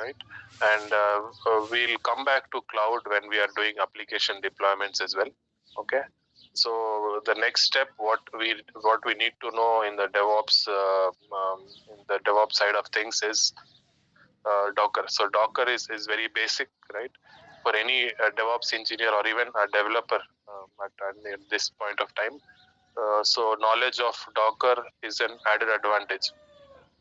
right? And we'll come back to cloud when we are doing application deployments as well. Okay. So the next step, what we need to know in the DevOps side of things is Docker. So Docker is very basic, right? For any DevOps engineer or even a developer at this point of time. So knowledge of Docker is an added advantage,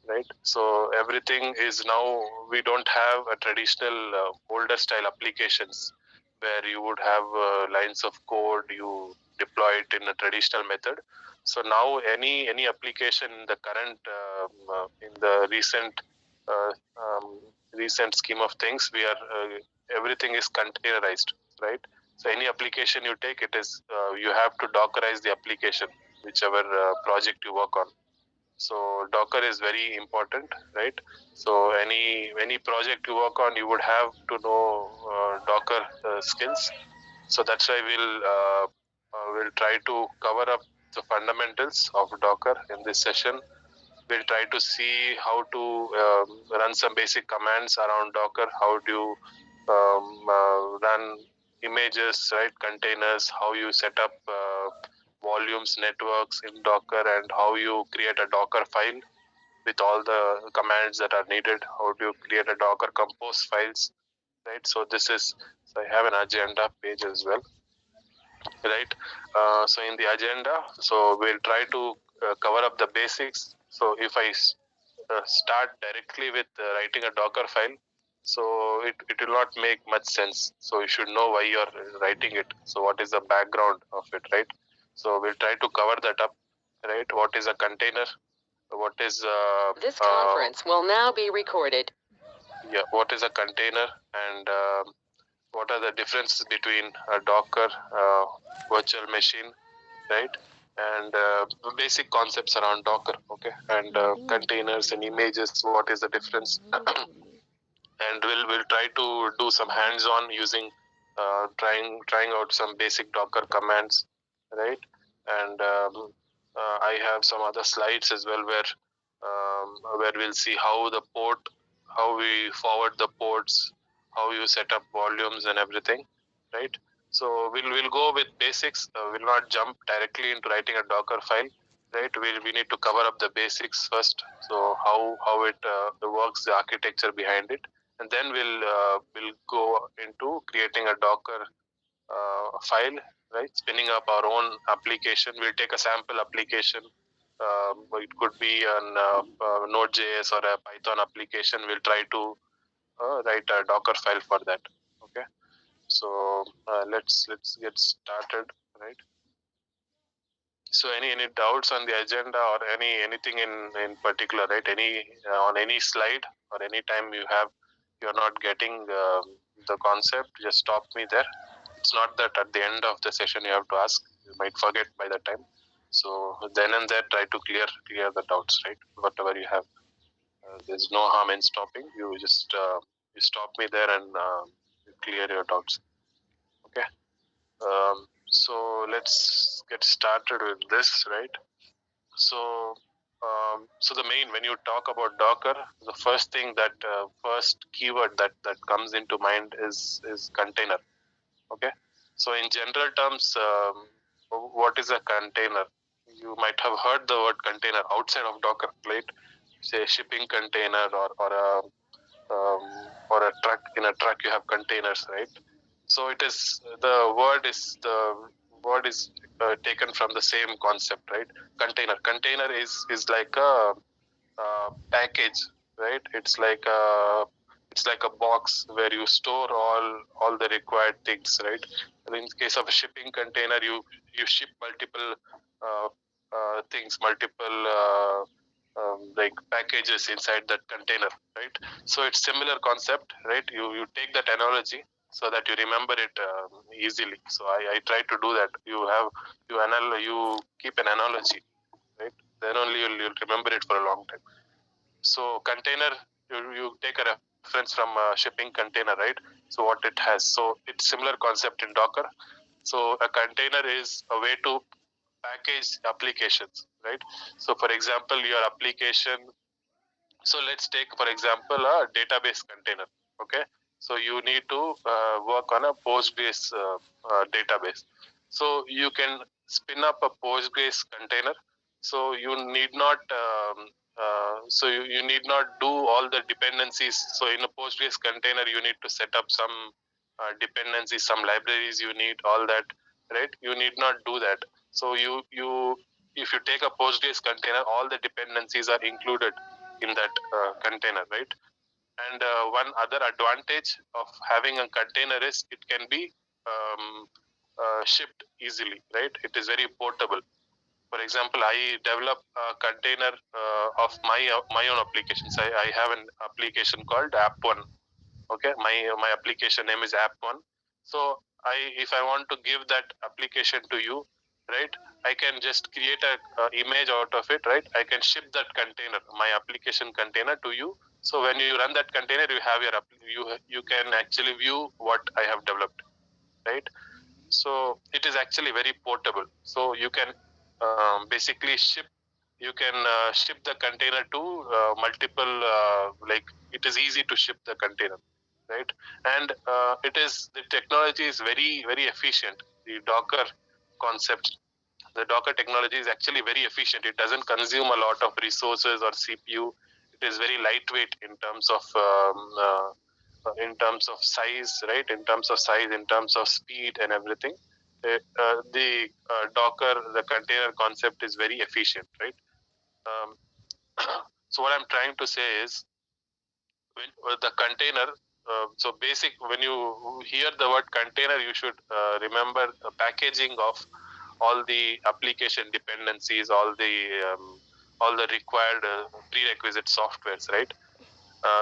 right? So everything is now, we don't have a traditional older style applications where you would have lines of code, you deploy it in a traditional method. So now any application in the current in the uh, um, recent scheme of things, we are everything is containerized, right? So any application you take, it is you have to dockerize the application, whichever project you work on. So Docker is very important, right? So any project you work on, you would have to know Docker skills. So that's why we'll try to cover up the fundamentals of Docker in this session. We'll try to see how to run some basic commands around Docker. How do you run images, right? Containers. How you set up volumes, networks in Docker, and how you create a Docker file with all the commands that are needed. How do you create a Docker compose files, right? So I have an agenda page as well, right? So in the agenda, so we'll try to cover up the basics. So if I start directly with writing a Docker file, so it will not make much sense. So you should know why you're writing it. So what is the background of it, right? So we'll try to cover that up, right? What is a container? What is This conference will now be recorded. Yeah, what is a container, and what are the differences between a Docker virtual machine, right? And basic concepts around Docker, okay? And containers and images, what is the difference? And we'll try to do some hands-on using trying out some basic Docker commands, right? And I have some other slides as well where we'll see how we forward the ports, how you set up volumes and everything, right? So we'll go with basics. We'll not jump directly into writing a Docker file, right? We need to cover up the basics first. So how it works, the architecture behind it, and then we'll go into creating a Docker file, right? Spinning up our own application. We'll take a sample application. It could be an Node.js or a Python application. We'll try to write a Docker file for that. Okay. So let's get started, right? So any doubts on the agenda or anything in particular, right? Any on any slide or any time you're not getting the concept, just stop me there. It's not that at the end of the session you have to ask. You might forget by that time. So then and there, try to clear the doubts, right? Whatever you have, there's no harm in stopping. You just you stop me there and you clear your doubts. Okay. So let's get started with this, right? So, so the main, when you talk about Docker, the first thing first keyword that comes into mind is container. Okay. So in general terms, what is a container? You might have heard the word container outside of Docker, right? Say shipping container or a truck. In a truck, you have containers, right? So the word is taken from the same concept, right? Container is like a package, right? It's like a box where you store all the required things, right? And in case of a shipping container, you ship multiple things, multiple like packages inside that container, right? So it's similar concept, right? You take that analogy so that you remember it easily. So I try to do that. You keep an analogy, right? Then only you'll remember it for a long time. So container, you take a reference from a shipping container, right? So what it has. So it's similar concept in Docker. So a container is a way to package applications, right? So for example, your application So let's take, for example, a database container. Okay, so you need to work on a Postgres database. So you can spin up a Postgres container. So you need not you need not do all the dependencies. So in a Postgres container, you need to set up some dependencies, some libraries. You need all that, right? You need not do that. So you if you take a Postgres container, all the dependencies are included in that container, right? And one other advantage of having a container is it can be shipped easily, right? It is very portable. For example, I develop a container of my own applications. I have an application called App1. Okay, my application name is App1. So if I want to give that application to you, right, I can just create a image out of it, right? I can ship that container, my application container, to you. So when you run that container, you have you can actually view what I have developed, right? So it is actually very portable. So you can basically ship the container to multiple like it is easy to ship the container, right? And the technology is very efficient. The Docker concept, the Docker technology is actually very efficient. It doesn't consume a lot of resources or CPU. It is very lightweight in terms of size, right? In terms of size, in terms of speed and everything. The Docker, the container concept is very efficient, right? Um, so what I'm trying to say is, when the container, so basic, when you hear the word container, you should remember the packaging of all the application dependencies, all the required prerequisite softwares, right?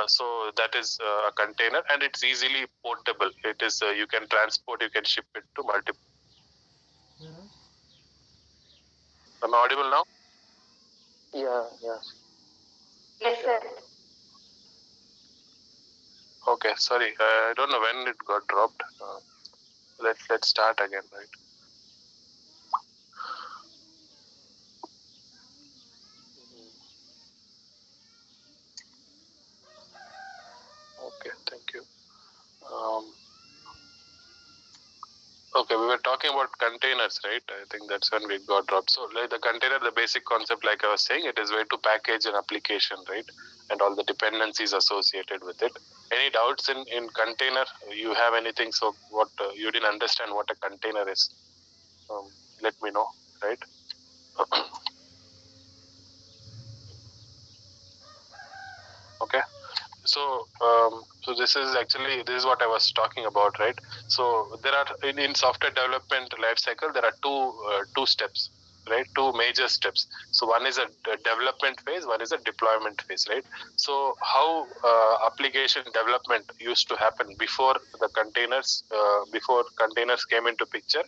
So that is a container, and it's easily portable. It is you can transport, you can ship it to multiple. Am I audible now? Yeah. Yes, sir. Okay, sorry. I don't know when it got dropped. Let's start again, right? Okay, thank you. Okay, we were talking about containers, right? I think that's when we got dropped. So, like the container, the basic concept, like I was saying, it is way to package an application, right? And all the dependencies associated with it. Any doubts in container? You have anything? So, what you didn't understand what a container is? Let me know, right? Okay. So this is what I was talking about, right? So there are in software development life cycle, there are two steps, right? Two major steps. So one is a development phase, one is a deployment phase, right? So how application development used to happen before containers came into picture,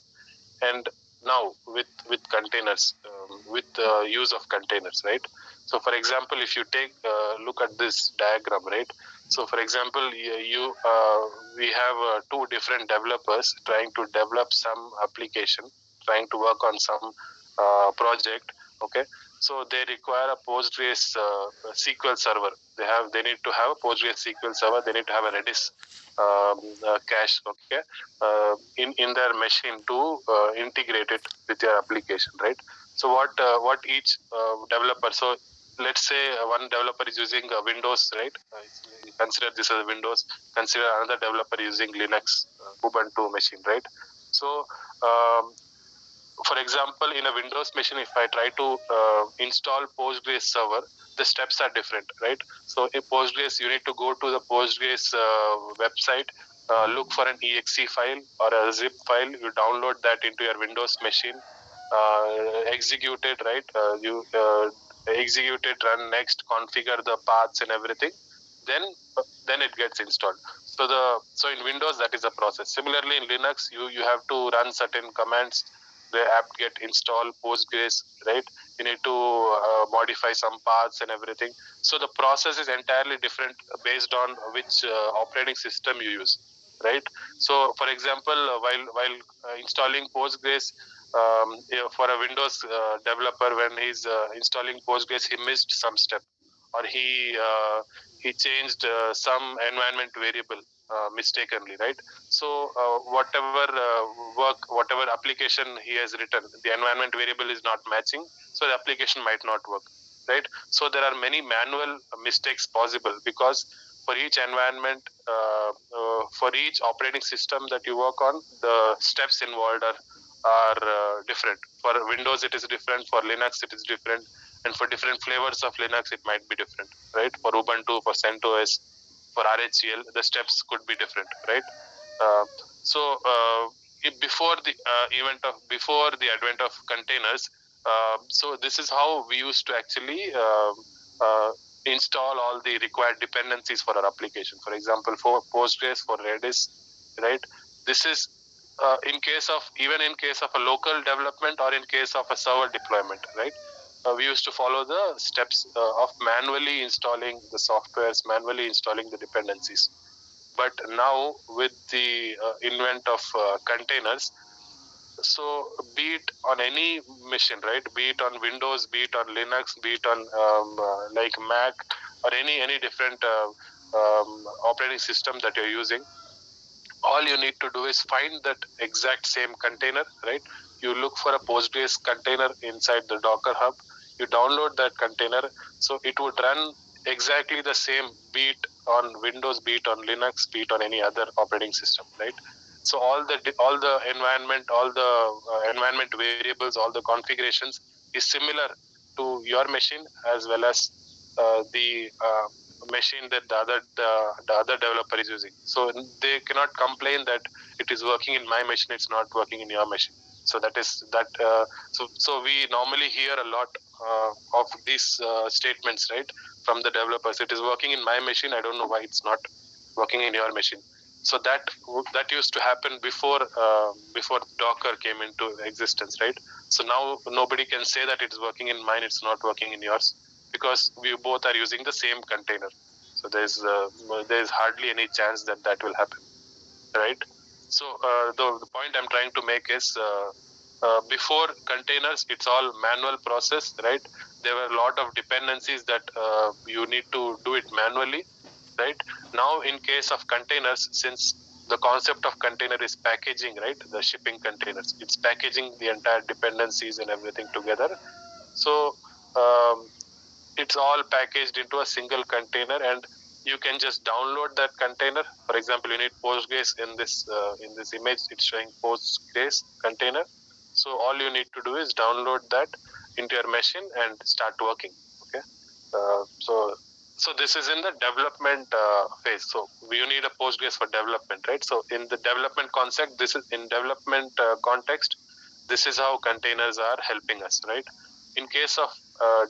and now with containers, with use of containers, right? So for example, if you take look at this diagram, right? So for example, we have two different developers trying to develop some application, trying to work on some project. Okay, so they require a Postgres SQL server. They need to have a Postgres SQL server. They need to have a Redis cache. Okay, in their machine to integrate it with your application, right? So what each developer, so let's say one developer is using Windows, right? Consider this as Windows. Consider another developer using Linux, Ubuntu machine, right? So for example, in a Windows machine, if I try to install Postgres server, the steps are different, right? So in Postgres, you need to go to the Postgres website, look for an exe file or a zip file. You download that into your Windows machine, execute it, right? You execute it, run next, configure the paths and everything. Then it gets installed. So in Windows, that is a process. Similarly, in Linux, you have to run certain commands. The app get install Postgres, right? You need to modify some paths and everything. So the process is entirely different based on which operating system you use, right? So for example, while installing Postgres, for a Windows developer, when he's installing Postgres, he missed some step, or he changed some environment variable mistakenly, right? So whatever whatever application he has written, the environment variable is not matching, so the application might not work, right? So there are many manual mistakes possible, because for each environment, for each operating system that you work on, the steps involved are different. For Windows it is different, for Linux it is different, and for different flavors of Linux it might be different, right? For Ubuntu, for CentOS, for RHEL, the steps could be different, right? Uh, so before the before the advent of containers, so this is how we used to actually uh, install all the required dependencies for our application. For example, for Postgres, for Redis, right? This is in case of, even in case of a local development or in case of a server deployment, right? We used to follow the steps of manually installing the softwares, manually installing the dependencies. But now with the invent of containers, so be it on any machine, right? Be it on Windows, be it on Linux, be it on like Mac, or any different operating system that you're using, all you need to do is find that exact same container, right? You look for a Postgres container inside the Docker Hub, you download that container, so it would run exactly the same, be it on Windows, be it on Linux, be it on any other operating system, right? So all the environment, all the environment variables, all the configurations is similar to your machine, as well as the machine that the other developer is using. So they cannot complain that it is working in my machine, it's not working in your machine. So that is that. So we normally hear a lot of these statements, right, from the developers. It is working in my machine. I don't know why it's not working in your machine. So that used to happen before Docker came into existence, right? So now nobody can say that it's working in mine, it's not working in yours, because we both are using the same container. So there's hardly any chance that that will happen, right? So the point I'm trying to make is before containers, it's all manual process, right? There were a lot of dependencies that you need to do it manually, right? Now in case of containers, since the concept of container is packaging, right? The shipping containers, it's packaging the entire dependencies and everything together. So it's all packaged into a single container, and you can just download that container. For example, you need Postgres in this image, it's showing Postgres container. So all you need to do is download that into your machine and start working. Okay. So this is in the development phase. So you need a Postgres for development, right? So in the development concept, this is in development context, this is how containers are helping us, right? In case of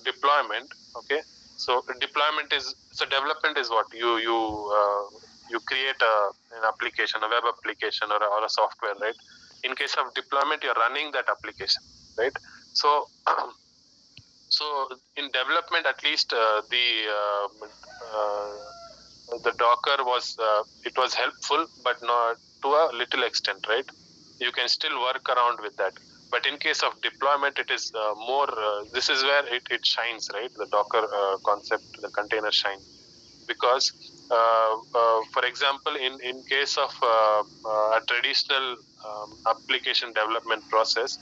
deployment, okay, so development is what you create an application, a web application, or a software, right? In case of deployment, you're running that application, right? So so in development, at least the Docker was it was helpful, but not to a little extent, right? You can still work around with that. But in case of deployment, it is more. This is where it shines, right? The Docker concept, the container shine, because for example, in case of a traditional application development process,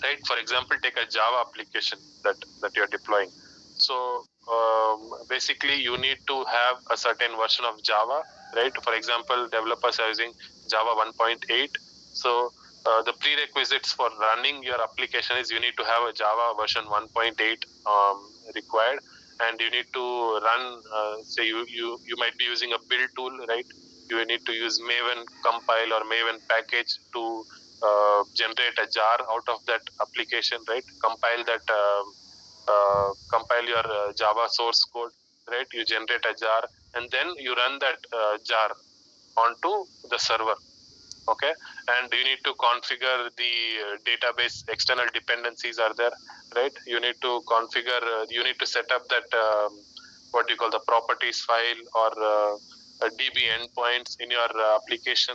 right? For example, take a Java application that you're deploying. So basically, you need to have a certain version of Java, right? For example, developers are using Java 1.8. So the prerequisites for running your application is you need to have a Java version 1.8 required, and you need to run. Say you might be using a build tool, right? You need to use Maven compile or Maven package to generate a jar out of that application, right? Compile your Java source code, right? You generate a jar, and then you run that jar onto the server, okay? And you need to configure the database external dependencies are there, right? You need to configure, you need to set up that what you call the properties file, or DB endpoints in your application,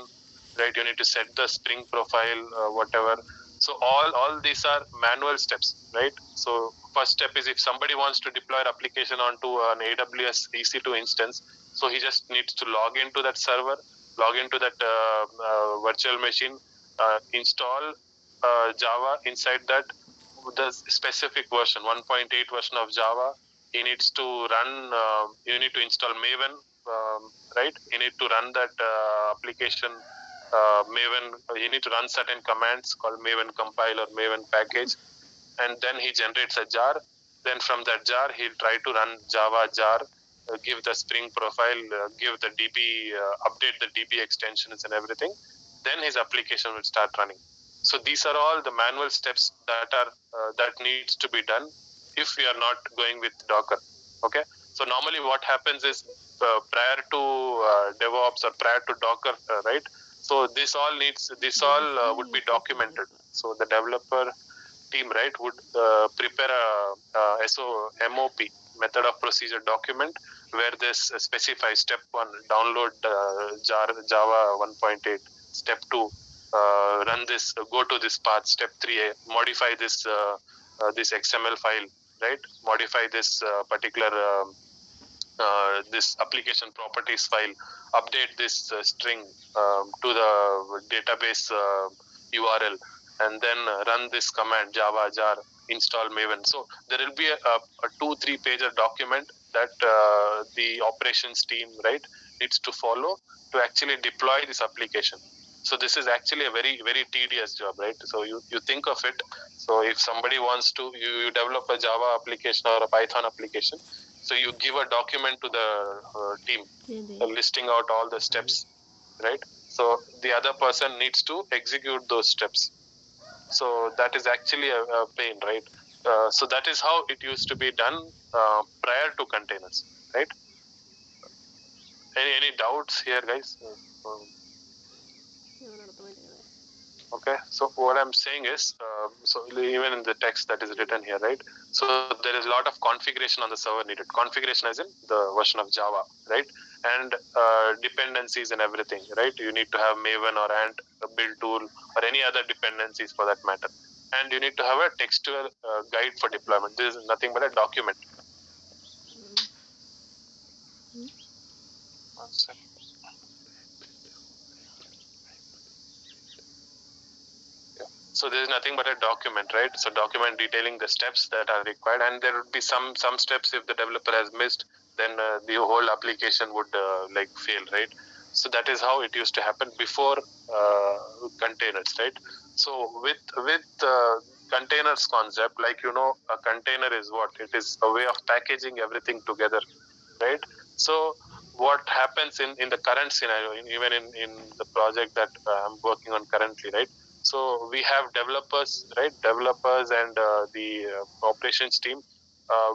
right? You need to set the Spring profile, whatever. So all these are manual steps, right? So first step is if somebody wants to deploy an application onto an AWS EC2 instance, so he just needs to log into that server, log into that virtual machine, install Java inside that, the specific version, 1.8 version of Java. He needs to run, you need to install Maven, right? You need to run that application, Maven, you need to run certain commands called Maven compile or Maven package, and then he generates a jar. Then from that jar, he'll try to run Java jar, give the Spring profile, give the DB, update the DB extensions and everything. Then his application will start running. So these are all the manual steps that are that needs to be done if we are not going with Docker. Okay. So normally what happens is prior to DevOps or prior to Docker, right? So this all would be documented. So the developer team, right, would prepare a MOP, method of procedure document, where this specifies step 1, download Java 1.8, step 2, run this, go to this path, step 3, modify this this XML file, right, modify this particular this application properties file, update this string to the database URL, and then run this command Java jar, install Maven. So there will be a 2-3 pager document that the operations team, right, needs to follow to actually deploy this application. So this is actually a very, very tedious job, right? So you think of it. So if somebody wants to, you develop a Java application or a Python application, so you give a document to the team listing out all the steps, right? So the other person needs to execute those steps. So that is actually a pain, right? So that is how it used to be done prior to containers, right? Any doubts here, guys? Okay, so what I'm saying is, so even in the text that is written here, right? So there is a lot of configuration on the server needed. Configuration as in the version of Java, right? And dependencies and everything, right? You need to have Maven or Ant, a build tool, or any other dependencies for that matter. And you need to have a textual guide for deployment. This is nothing but a document. One second. So there is nothing but a document, right? So document detailing the steps that are required, and there would be some steps if the developer has missed, then the whole application would like fail, right? So that is how it used to happen before containers, right? So with containers concept, like a container is what? It is a way of packaging everything together, right? So what happens in the current scenario, even in the project that I'm working on currently, right? So we have developers, right? Developers and the operations team,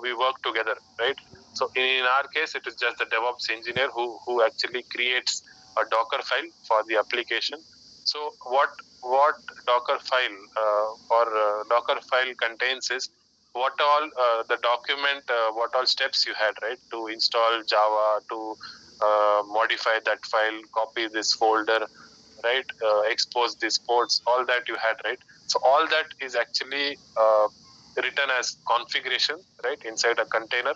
we work together, right? So in our case, it is just the DevOps engineer who actually creates a Docker file for the application. So what Docker file or Docker file contains is what all the document, what all steps you had, right, to install Java, to modify that file, copy this folder, right, expose these ports, all that you had, right? So all that is actually written as configuration, right, inside a container,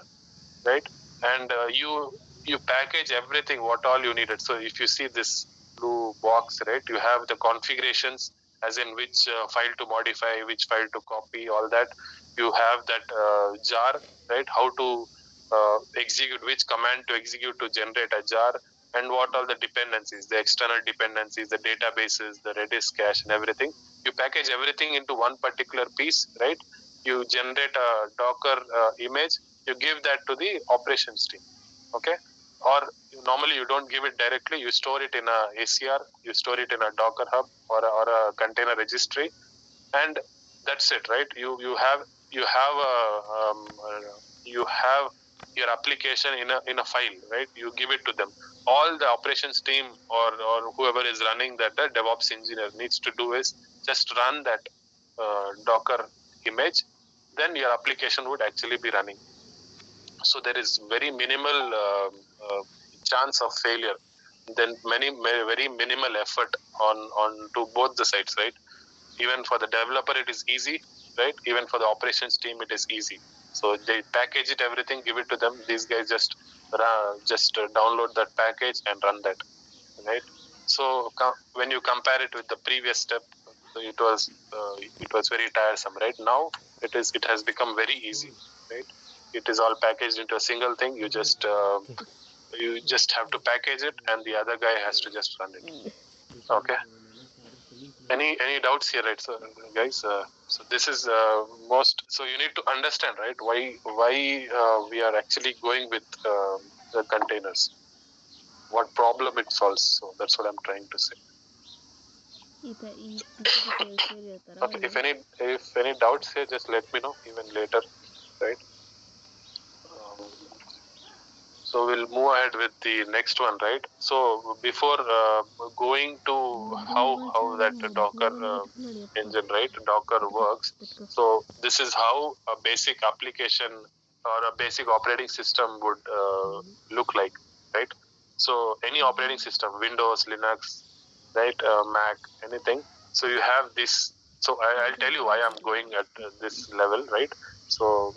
right? And you package everything, what all you needed. So if you see this blue box, right, you have the configurations, as in which file to modify, which file to copy, all that. You have that jar, right, how to execute, which command to execute to generate a jar, and what are the dependencies, the external dependencies, the databases, the Redis cache, and everything. You package everything into one particular piece, right? You generate a Docker image, you give that to the operations team, okay? Or normally you don't give it directly, you store it in a ACR, you store it in a Docker hub or a container registry, and that's it, right? You have your application in a file, right? You give it to them. All the operations team or whoever is running that, the DevOps engineer needs to do is just run that Docker image, then your application would actually be running. So there is very minimal chance of failure, then very minimal effort on to both the sides, right? Even for the developer it is easy, right? Even for the operations team it is easy. So they package it, everything, give it to them. These guys just download that package and run that, right? So when you compare it with the previous step, it was very tiresome, right? Now it has become very easy, right? It is all packaged into a single thing. You just have to package it, and the other guy has to just run it. Okay. Any doubts here, right? So guys, so this is most. So you need to understand, right? Why we are actually going with the containers. What problem it solves. So that's what I'm trying to say. Okay. If any doubts here, just let me know even later, right? So we'll move ahead with the next one, right? So before going to how that Docker engine, right, Docker works. So this is how a basic application or a basic operating system would look like, right? So any operating system, Windows, Linux, right, Mac, anything. So you have this. So I'll tell you why I'm going at this level, right? So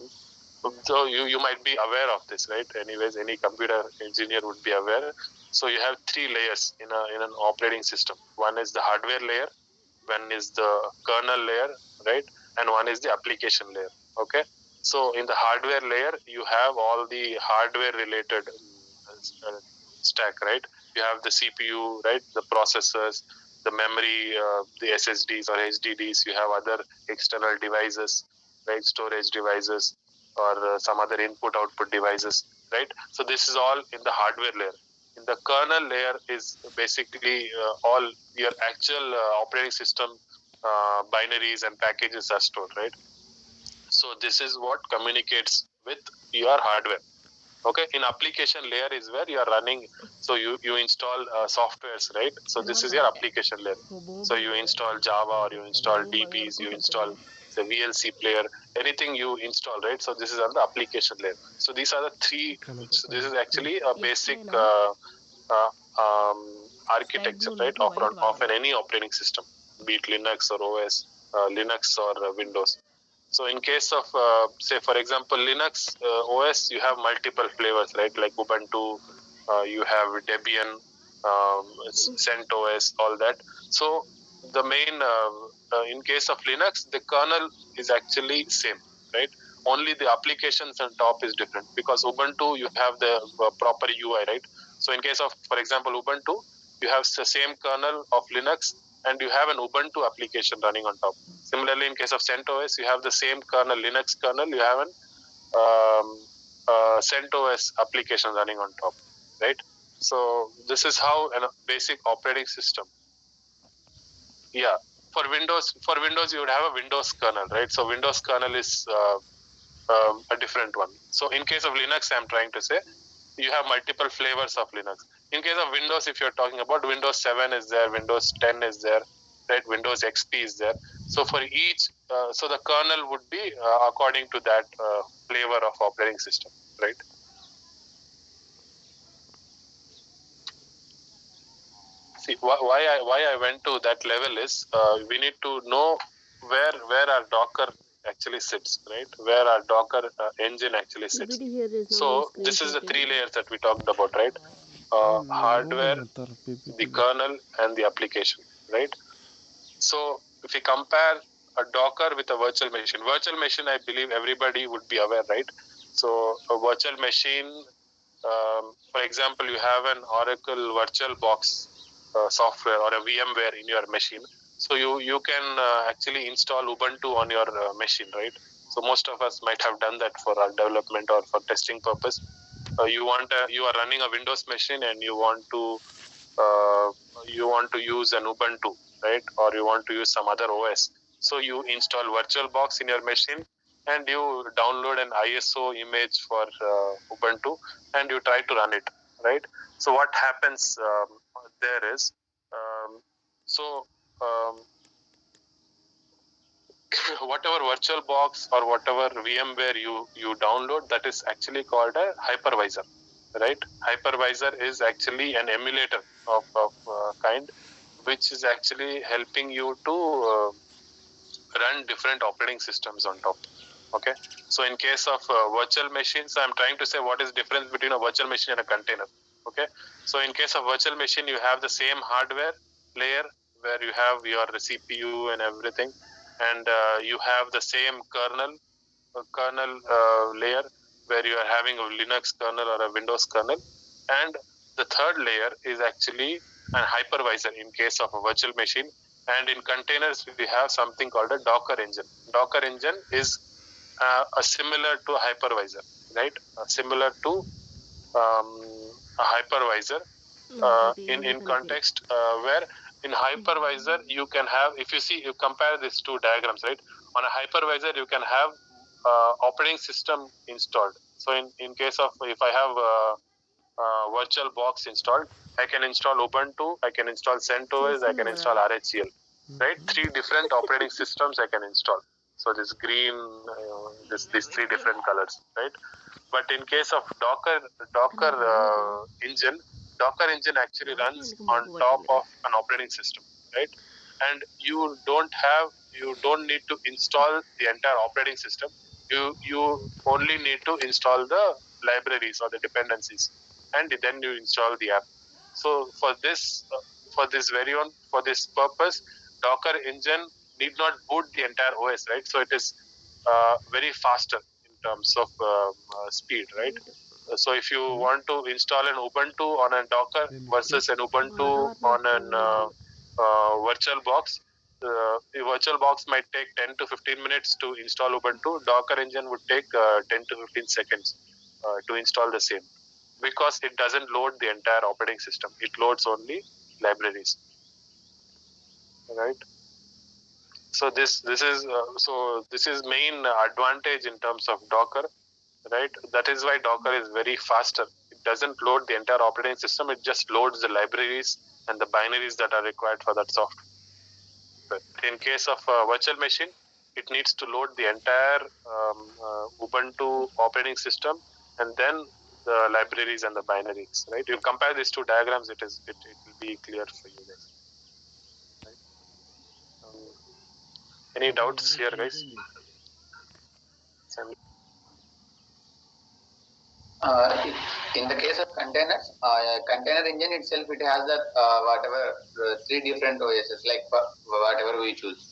you might be aware of this, right? Anyways, any computer engineer would be aware. So you have three layers in an operating system. One is the hardware layer, one is the kernel layer, right? And one is the application layer. Okay. So in the hardware layer, you have all the hardware related stack, right? You have the CPU, right? The processors, the memory, the SSDs or HDDs. You have other external devices, right? Storage devices or some other input output devices, right? So this is all in the hardware layer. In the kernel layer is basically all your actual operating system binaries and packages are stored, right? So this is what communicates with your hardware. Okay, in application layer is where you are running. So you install softwares, right? So this is your application layer. So you install Java or you install DBs, you install the VLC player, anything you install, right? So this is on the application layer. So these are the three. So this is actually a basic architecture, right, of any operating system, be it Linux or OS, Linux or Windows. So in case of, say, for example, Linux OS, you have multiple flavors, right? Like Ubuntu, you have Debian, CentOS, all that. So the main, in case of Linux, the kernel is actually same, right? Only the applications on top is different because Ubuntu, you have the proper UI, right? So in case of, for example, Ubuntu, you have the same kernel of Linux and you have an Ubuntu application running on top. Similarly, in case of CentOS, you have the same kernel, Linux kernel, you have an CentOS application running on top, right? So this is how a basic operating system. Yeah, for Windows, you would have a Windows kernel, right? So Windows kernel is a different one. So in case of Linux, I'm trying to say, you have multiple flavors of Linux. In case of Windows, if you're talking about Windows 7 is there, Windows 10 is there, right? Windows XP is there. So for each, so the kernel would be according to that flavor of operating system, right? See, why I went to that level is we need to know where our Docker actually sits, right? Where our Docker engine actually sits. So this is the three layers that we talked about, right? Hardware, the kernel, and the application, right? So if we compare a Docker with a virtual machine, I believe everybody would be aware, right? So a virtual machine, for example, you have an Oracle VirtualBox software or a VMware in your machine. So you can actually install Ubuntu on your machine, right? So most of us might have done that for our development or for testing purpose. You are running a Windows machine and you want to use an Ubuntu, right? Or you want to use some other OS. So you install VirtualBox in your machine and you download an ISO image for Ubuntu and you try to run it, right? So what happens there is, so whatever VirtualBox or whatever VMware you download, that is actually called a hypervisor, right? Hypervisor is actually an emulator of kind, which is actually helping you to run different operating systems on top. Okay, so in case of virtual machines, I'm trying to say what is difference between a virtual machine and a container. Okay, so in case of virtual machine, you have the same hardware layer where you have your CPU and everything, and you have the same kernel layer where you are having a Linux kernel or a Windows kernel, and the third layer is actually a hypervisor in case of a virtual machine. And in containers, we have something called a Docker engine. Docker engine is a similar to a hypervisor, right? Similar to a hypervisor in context where in hypervisor you can have, if you see, you compare these two diagrams, right? On a hypervisor you can have operating system installed. So in case of, if I have virtual box installed, I can install Ubuntu, I can install CentOS, I can install RHEL, right? Three different operating systems I can install. So this green, these three different colors, right? But in case of Docker engine, Docker engine actually runs on top of an operating system, right? And you don't need to install the entire operating system. You only need to install the libraries or the dependencies, and then you install the app. So for this purpose, Docker engine need not boot the entire OS, right? So it is very faster in terms of speed, right? So if you want to install an Ubuntu on a Docker versus an Ubuntu on an virtual box, the virtual box might take 10 to 15 minutes to install Ubuntu. Docker engine would take 10 to 15 seconds to install the same, because it doesn't load the entire operating system. It loads only libraries, right? So this is main advantage in terms of Docker, right? That is why Docker is very faster. It doesn't load the entire operating system. It just loads the libraries and the binaries that are required for that software. In case of a virtual machine, it needs to load the entire Ubuntu operating system and then the libraries and the binaries, right? You compare these two diagrams, it will be clear for you guys. Right? Any doubts here, guys? In the case of containers, container engine itself, it has that whatever three different OSs, like whatever we choose.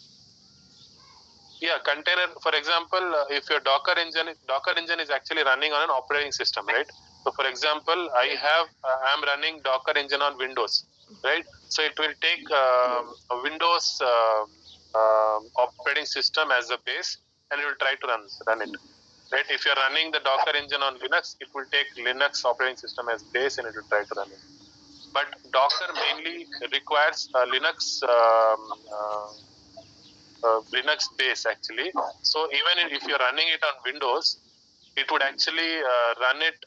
Yeah, container. For example, if your Docker engine is actually running on an operating system, right? So, for example, I'm running Docker engine on Windows, right? So it will take a Windows operating system as a base, and it will try to run it. Right? If you're running the Docker engine on Linux, it will take Linux operating system as base, and it will try to run it. But Docker mainly requires Linux. Linux base actually. So even if you're running it on Windows, it would actually run it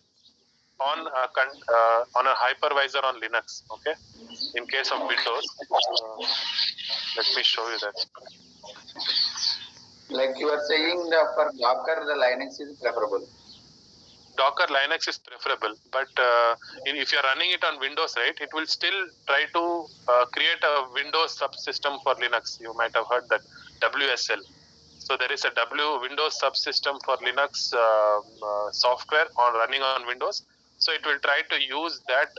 on a hypervisor on Linux. Okay, in case of Windows, let me show you that. Like you are saying, for Docker, the Linux is preferable. Docker Linux is preferable, but if you're running it on Windows, right, it will still try to create a Windows subsystem for Linux. You might have heard that WSL. So there is a Windows subsystem for Linux software on running on Windows. So it will try to use that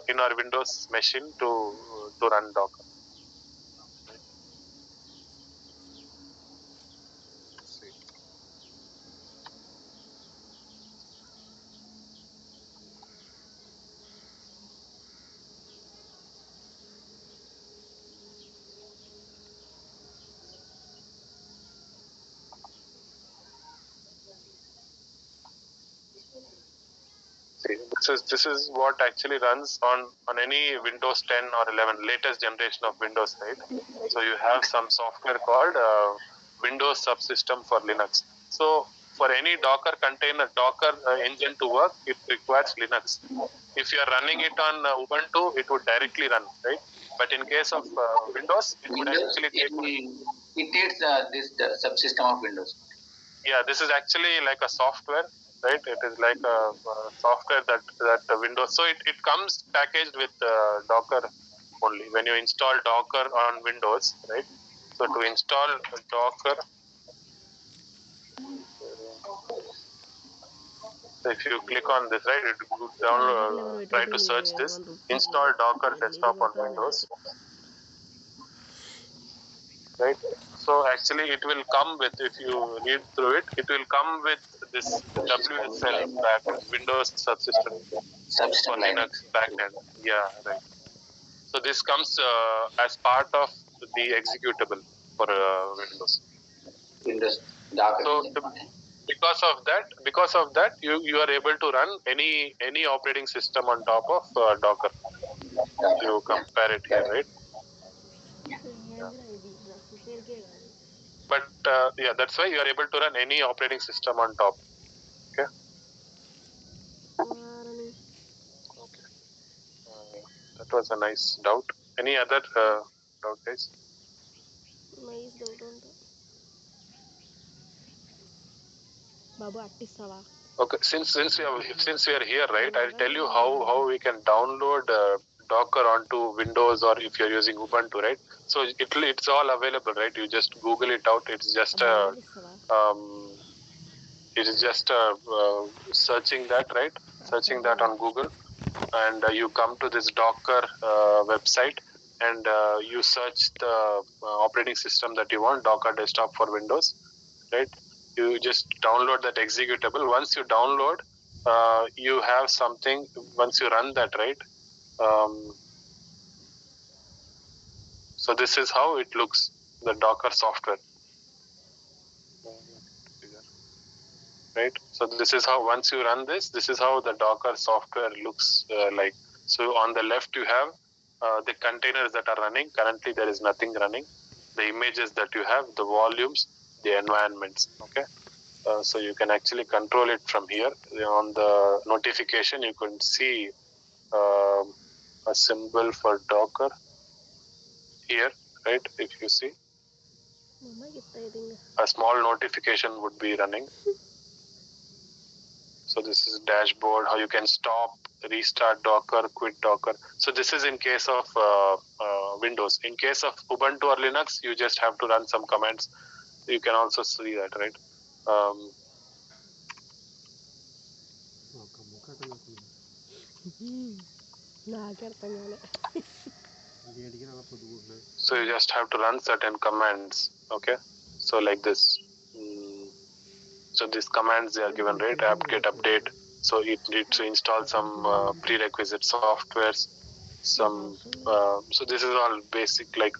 in our Windows machine to run Docker. See, this is what actually runs on any Windows 10 or 11 latest generation of Windows, right? So you have some software called Windows subsystem for Linux. So for any Docker container, Docker engine to work, it requires Linux. If you are running it on Ubuntu, it would directly run, right? But in case of Windows, it would actually take. It needs this subsystem of Windows. Yeah, this is actually like a software, right? It is like a software that Windows. So it comes packaged with Docker only. When you install Docker on Windows, right? So to install Docker if you click on this, right, it would download, try to search this, install Docker desktop on Windows, right? So actually it will come with, if you read through it, it will come with this WSL backend, Windows subsystem for Linux backend. Yeah, right. So this comes as part of the executable for Windows. Windows Docker. So because of that, you are able to run any operating system on top of Docker. You compare it here, right? Yeah. But yeah, that's why you are able to run any operating system on top. Okay. Okay. That was a nice doubt. Any other doubt, guys? Nice doubt on that. Babu Attisava. Okay. Since we are here, right? I'll tell you how we can download Docker onto Windows, or if you're using Ubuntu, right? So it's all available, right? You just Google it out. It's just searching that, right? Searching that on Google, and you come to this Docker website, and you search the operating system that you want, Docker desktop for Windows, right? You just download that executable. Once you download, you have something. Once you run that, right? So this is how it looks, the Docker software, right? So this is how, once you run this is how the Docker software looks like. So on the left you have the containers that are running. Currently there is nothing running. The images that you have, the volumes, the environments. Okay. So you can actually control it from here. On the notification, you can see a symbol for Docker here, right? If you see, a small notification would be running. So this is dashboard, how you can stop, restart Docker, quit Docker. So this is in case of Windows. In case of Ubuntu or Linux, you just have to run some commands. You can also see that, right? So you just have to run certain commands, okay? So like this. So these commands, they are given, right? Apt-get update. So it needs to install some prerequisite softwares. So this is all basic, like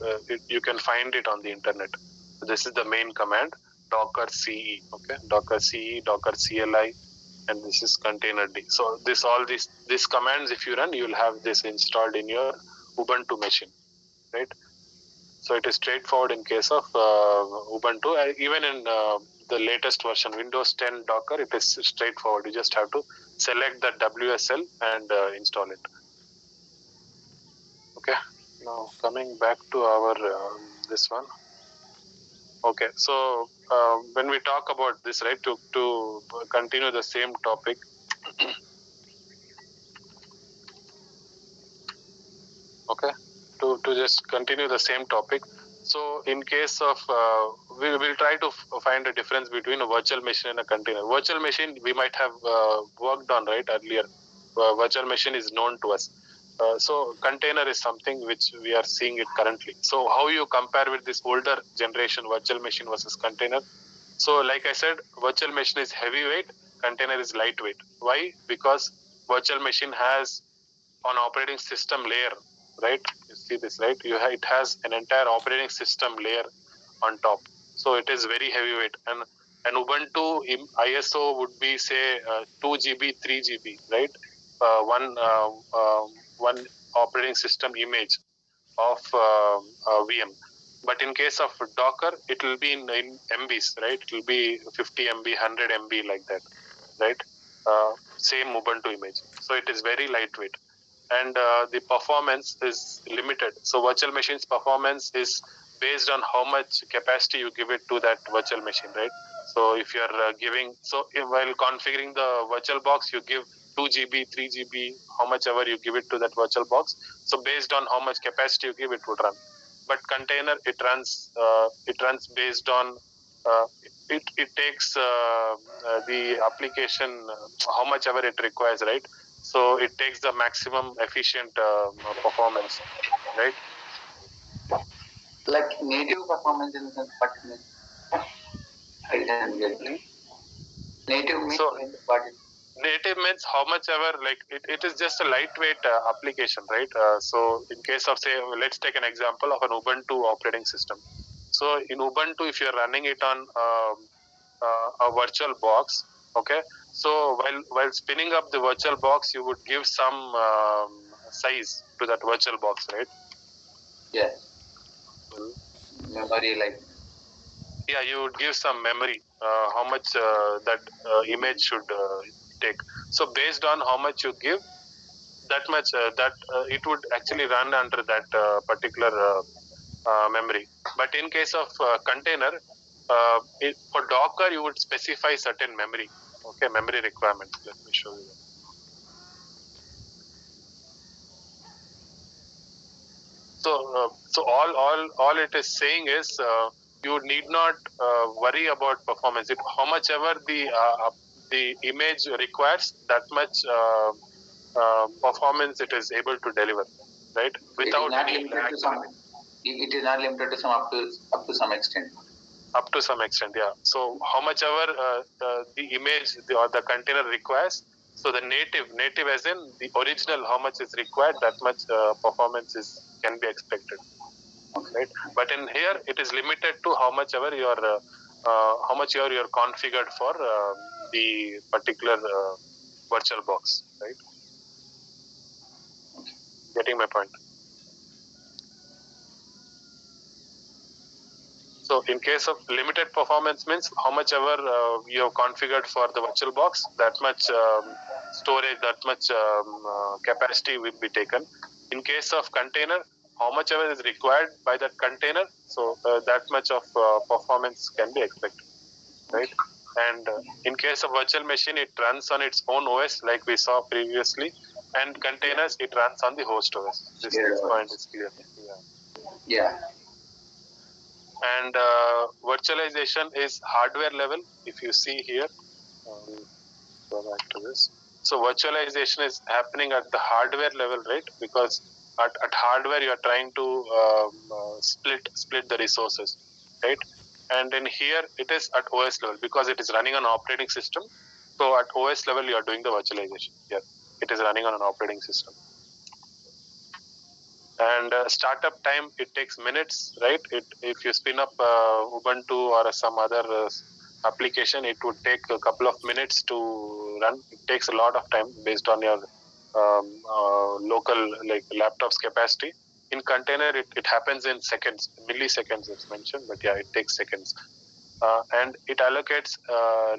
you can find it on the internet. This is the main command, Docker CE, okay? Docker CE, Docker CLI, and this is containerd. So these commands, if you run, you'll have this installed in your Ubuntu machine, right? So it is straightforward in case of Ubuntu. Even in the latest version, Windows 10 Docker, it is straightforward. You just have to select the WSL and install it. Okay. Now coming back to our this one. Okay. So when we talk about this, right, to continue the same topic. Okay. To just continue the same topic. So in case of, we will try to find a difference between a virtual machine and a container. Virtual machine we might have worked on, right, earlier. Virtual machine is known to us. So container is something which we are seeing it currently. So how you compare with this older generation virtual machine versus container? So like I said, virtual machine is heavyweight, container is lightweight. Why? Because virtual machine has an operating system layer, right? You see this, right? It has an entire operating system layer on top. So it is very heavyweight. And an Ubuntu ISO would be, say, 2 GB, 3 GB, right? One operating system image of VM. But in case of Docker, it will be in MBs, right? It will be 50 MB, 100 MB, like that, right? Same Ubuntu image. So it is very lightweight. And the performance is limited. So virtual machine's performance is based on how much capacity you give it to that virtual machine, right? So if you're giving, so while configuring the virtual box, you give 2 GB, 3 GB, how much ever you give it to that virtual box. So based on how much capacity you give, it would run. But container, it runs based on it takes the application how much ever it requires, right? So it takes the maximum efficient performance, right? Like native performance in the sense, what it means? I didn't get it. Native means So what it native means how much ever, like it is just a lightweight application, right? So in case of, say, let's take an example of an Ubuntu operating system. So in Ubuntu, if you're running it on a virtual box, okay, so while spinning up the virtual box, you would give some size to that virtual box, right? Yes. Memory, like. Yeah, you would give some memory, how much that image should take. So based on how much you give, that much it would actually run under that particular memory. But in case of container, for Docker, you would specify certain memory, okay, memory requirements. Let me show you that. So all it is saying is you need not worry about performance. How much ever the image requires, that much performance it is able to deliver, right? Without any lag. It is not limited to some up to some extent. Up to some extent, yeah. So how much ever the image or the container requires, so the native as in the original, how much is required, that much performance can be expected, right? But in here, it is limited to how much ever how much you're configured for the particular virtual box, right? Getting my point? So in case of limited performance means how much ever you have configured for the virtual box, that much storage, that much capacity will be taken. In case of container, how much ever is required by that container, so that much of performance can be expected, right? And in case of virtual machine, it runs on its own OS, like we saw previously, and containers, it runs on the host OS. This point is clear. Yeah. And virtualization is hardware level. If you see here, go back to this. So virtualization is happening at the hardware level, right? Because at hardware you are trying to split the resources, right? And in here it is at OS level because it is running on operating system. So at OS level you are doing the virtualization. Here it is running on an operating system. And startup time, it takes minutes, right? If you spin up Ubuntu or some other application, it would take a couple of minutes to run. It takes a lot of time based on your local, like, laptop's capacity. In container, it happens in seconds, milliseconds it's mentioned, but yeah, it takes seconds. And it allocates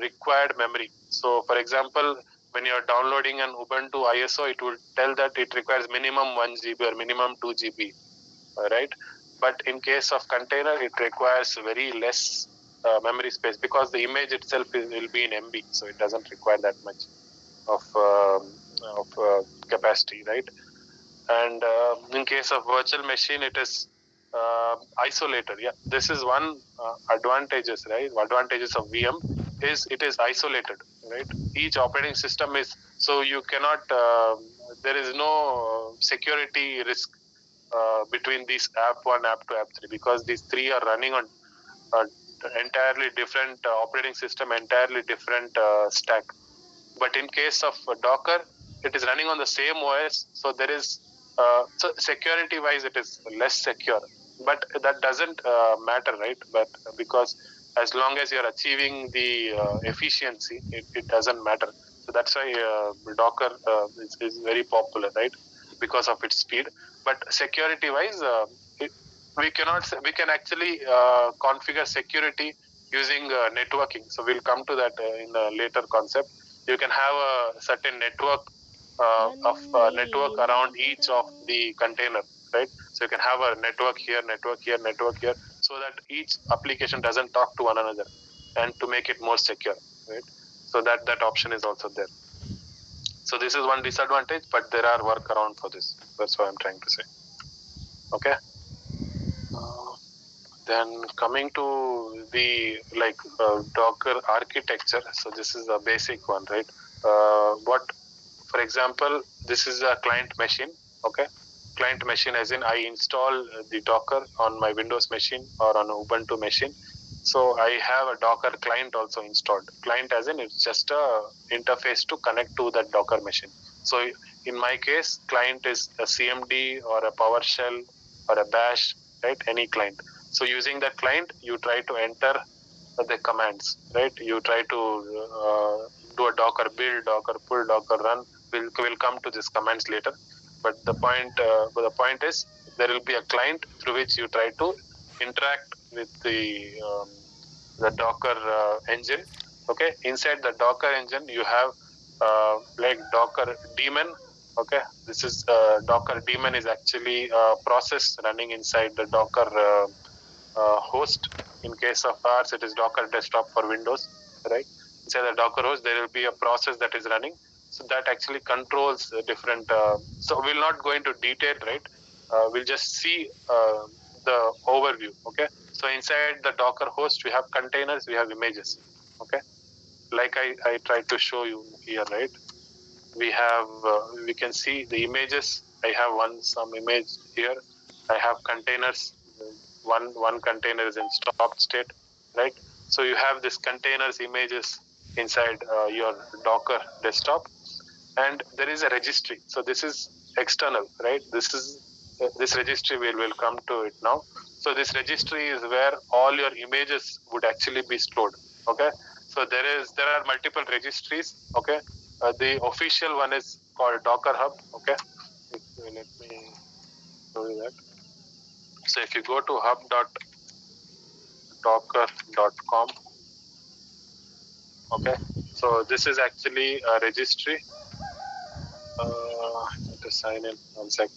required memory. So for example, when you're downloading an Ubuntu ISO, it will tell that it requires minimum 1 GB or minimum 2 GB, right? But in case of container, it requires very less memory space because the image itself will be in MB, so it doesn't require that much of capacity, right? And in case of virtual machine, it is isolated. Yeah, this is one advantages, right? Advantages of VM is it is isolated, right? Each operating system is, so you cannot. There is no security risk between these app 1, app 2, app 3 because these three are running on entirely different operating system, entirely different stack. But in case of Docker, it is running on the same OS, so there is so security wise it is less secure, but that doesn't matter, right? But because as long as you're achieving the efficiency, it doesn't matter. So that's why Docker is very popular, right? Because of its speed. But security wise, we can actually configure security using networking. So we'll come to that in a later concept. You can have a certain network network around each of the container, right? So you can have a network here, network here, network here, so that each application doesn't talk to one another, and to make it more secure, right? So that option is also there. So this is one disadvantage, but there are workaround for this. That's what I'm trying to say. Okay. Then coming to the Docker architecture, so this is the basic one, right? What, for example, this is a client machine, okay? Client machine as in I install the Docker on my Windows machine or on a Ubuntu machine. So I have a Docker client also installed. Client as in it's just a interface to connect to that Docker machine. So in my case, client is a CMD or a PowerShell or a Bash, right? Any client. So using that client, you try to enter the commands, right? You try to do a Docker build, Docker pull, Docker run. We'll come to these commands later. But the point is there will be a client through which you try to interact with the Docker engine. Okay, inside the Docker engine you have like Docker daemon. Okay, this is Docker daemon is actually a process running inside the Docker host. In case of ours, it is Docker desktop for Windows, right? Inside the Docker host, there will be a process that is running. So that actually controls different. So we'll not go into detail, right? We'll just see the overview. Okay. So inside the Docker host, we have containers, we have images. Okay. Like I tried to show you here, right? We have we can see the images. I have some image here. I have containers. One container is in stop state, right? So you have this containers images inside your Docker desktop, and there is a registry. So this is external, right? This registry will come to it now. So this registry is where all your images would actually be stored. Okay. So there are multiple registries. Okay. The official one is called Docker Hub. Okay. Let me show you that. So if you go to hub.docker.com, okay. So this is actually a registry. I have to sign in 1 sec.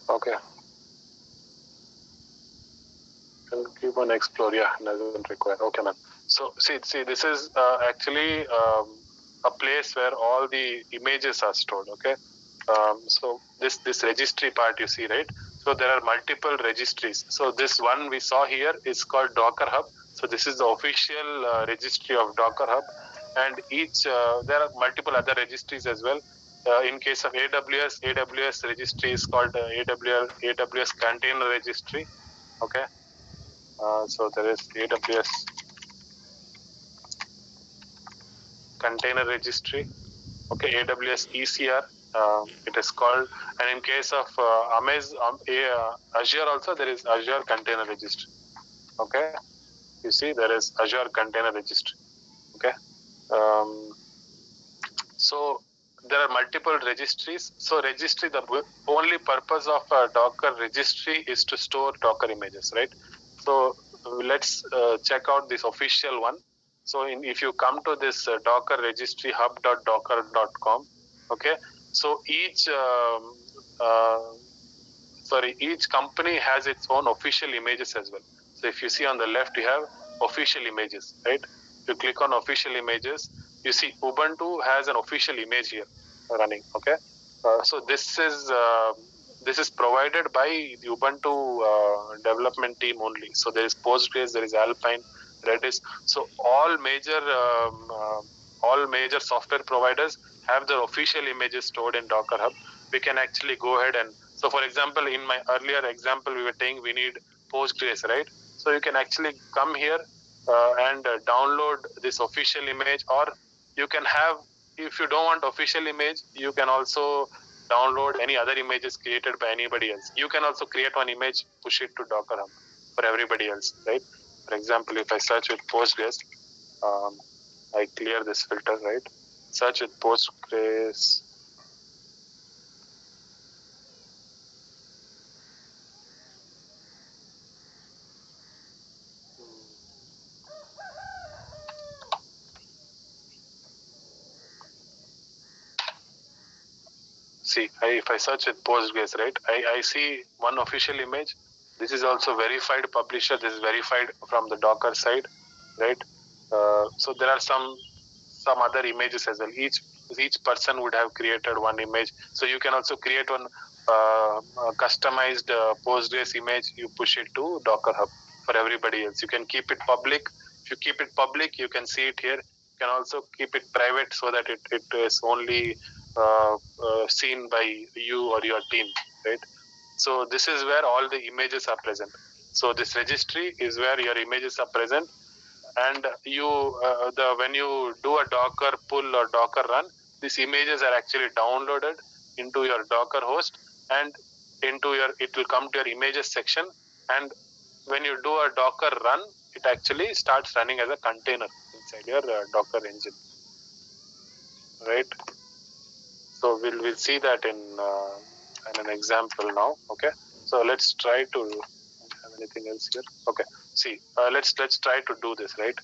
Okay. And keep on explore. Yeah, doesn't require. Okay, man. So see, this is actually a place where all the images are stored. Okay. So this registry part you see, right? So there are multiple registries. So this one we saw here is called Docker Hub. So this is the official registry of Docker Hub, and each there are multiple other registries as well. In case of AWS registry is called AWS Container Registry. Okay. So there is AWS Container Registry. Okay, AWS ECR. It is called, and in case of Azure also there is Azure Container Registry. Okay, you see there is Azure Container Registry. Okay, so there are multiple registries. So registry, the only purpose of a Docker registry is to store Docker images, right? So let's check out this official one. So if you come to this Docker registry hub.docker.com, okay. So each company has its own official images as well. So if you see on the left, you have official images, right? You click on official images, you see Ubuntu has an official image here running. Okay, so this is provided by the Ubuntu development team only. So there is Postgres, there is Alpine, Redis. So all major software providers have their official images stored in Docker Hub. We can actually go ahead and, so for example, in my earlier example, we were saying we need Postgres, right? So you can actually come here and download this official image, or you can have, if you don't want official image, you can also download any other images created by anybody else. You can also create one image, push it to Docker Hub for everybody else, right? For example, if I search with Postgres, I clear this filter, right? Search with Postgres. See, if I search with Postgres, right, I see one official image. This is also verified publisher. This is verified from the Docker side, right? So there are some other images as well. Each person would have created one image. So you can also create one customized Postgres image. You push it to Docker Hub for everybody else. You can keep it public. If you keep it public, you can see it here. You can also keep it private so that it is only seen by you or your team, right? So this is where all the images are present. So this registry is where your images are present, and you when you do a Docker pull or Docker run, these images are actually downloaded into your Docker host, and it will come to your images section, and when you do a Docker run, it actually starts running as a container inside your Docker engine, right? So we'll see that in an example now. Okay, so let's try to have anything else here. Okay, see, let's try to do this, right?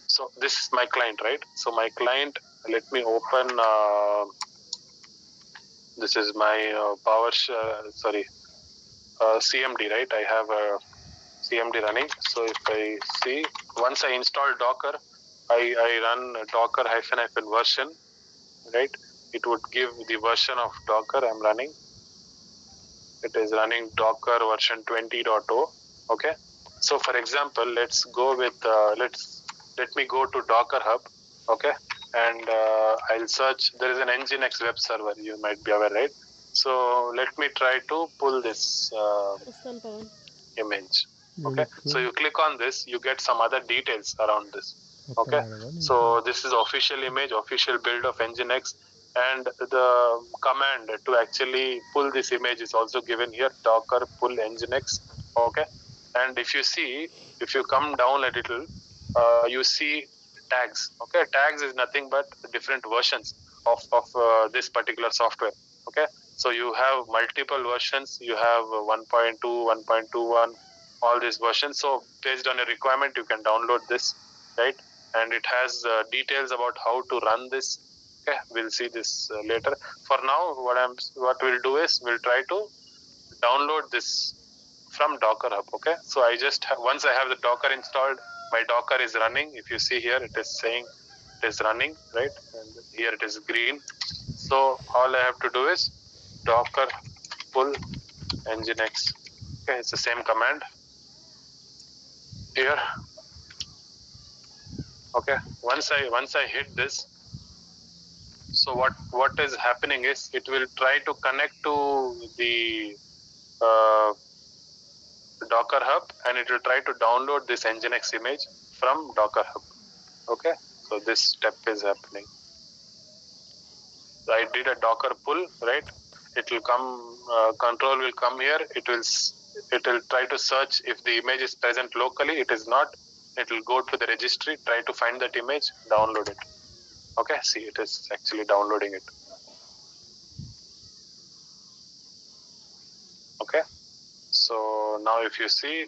So this is my client, right? So my client, let me open. This is my CMD, right? I have a CMD running. So if I see, once I install Docker, I run Docker -- version, right? It would give the version of Docker I'm running. It is running Docker version 20.0. Okay. So for example, let's go with let me go to Docker Hub. Okay, and I'll search. There is an Nginx web server. You might be aware, right? So let me try to pull this image. Okay, so you click on this, you get some other details around this. Okay, so this is official image, official build of Nginx, and the command to actually pull this image is also given here, docker pull Nginx. Okay, and if you come down a little, you see tags. Okay, tags is nothing but different versions of this particular software. Okay, so you have multiple versions. You have 1.2, 1.21, all these versions. So based on a requirement, you can download this, right? And it has details about how to run this. Okay, we'll see this later. For now, what we'll do is we'll try to download this from Docker Hub. Okay, so I just once I have the Docker installed, my Docker is running. If you see here, it is saying it is running, right? And here it is green. So all I have to do is docker pull Nginx. Okay, it's the same command here. Okay, once I hit this, so what is happening is it will try to connect to the Docker Hub, and it will try to download this Nginx image from Docker Hub. Okay, so this step is happening. So I did a Docker pull, right? It will come, control will come here. It will try to search if the image is present locally. It is not. It will go to the registry, try to find that image, download it. Okay, see, it is actually downloading it. Okay, so now if you see,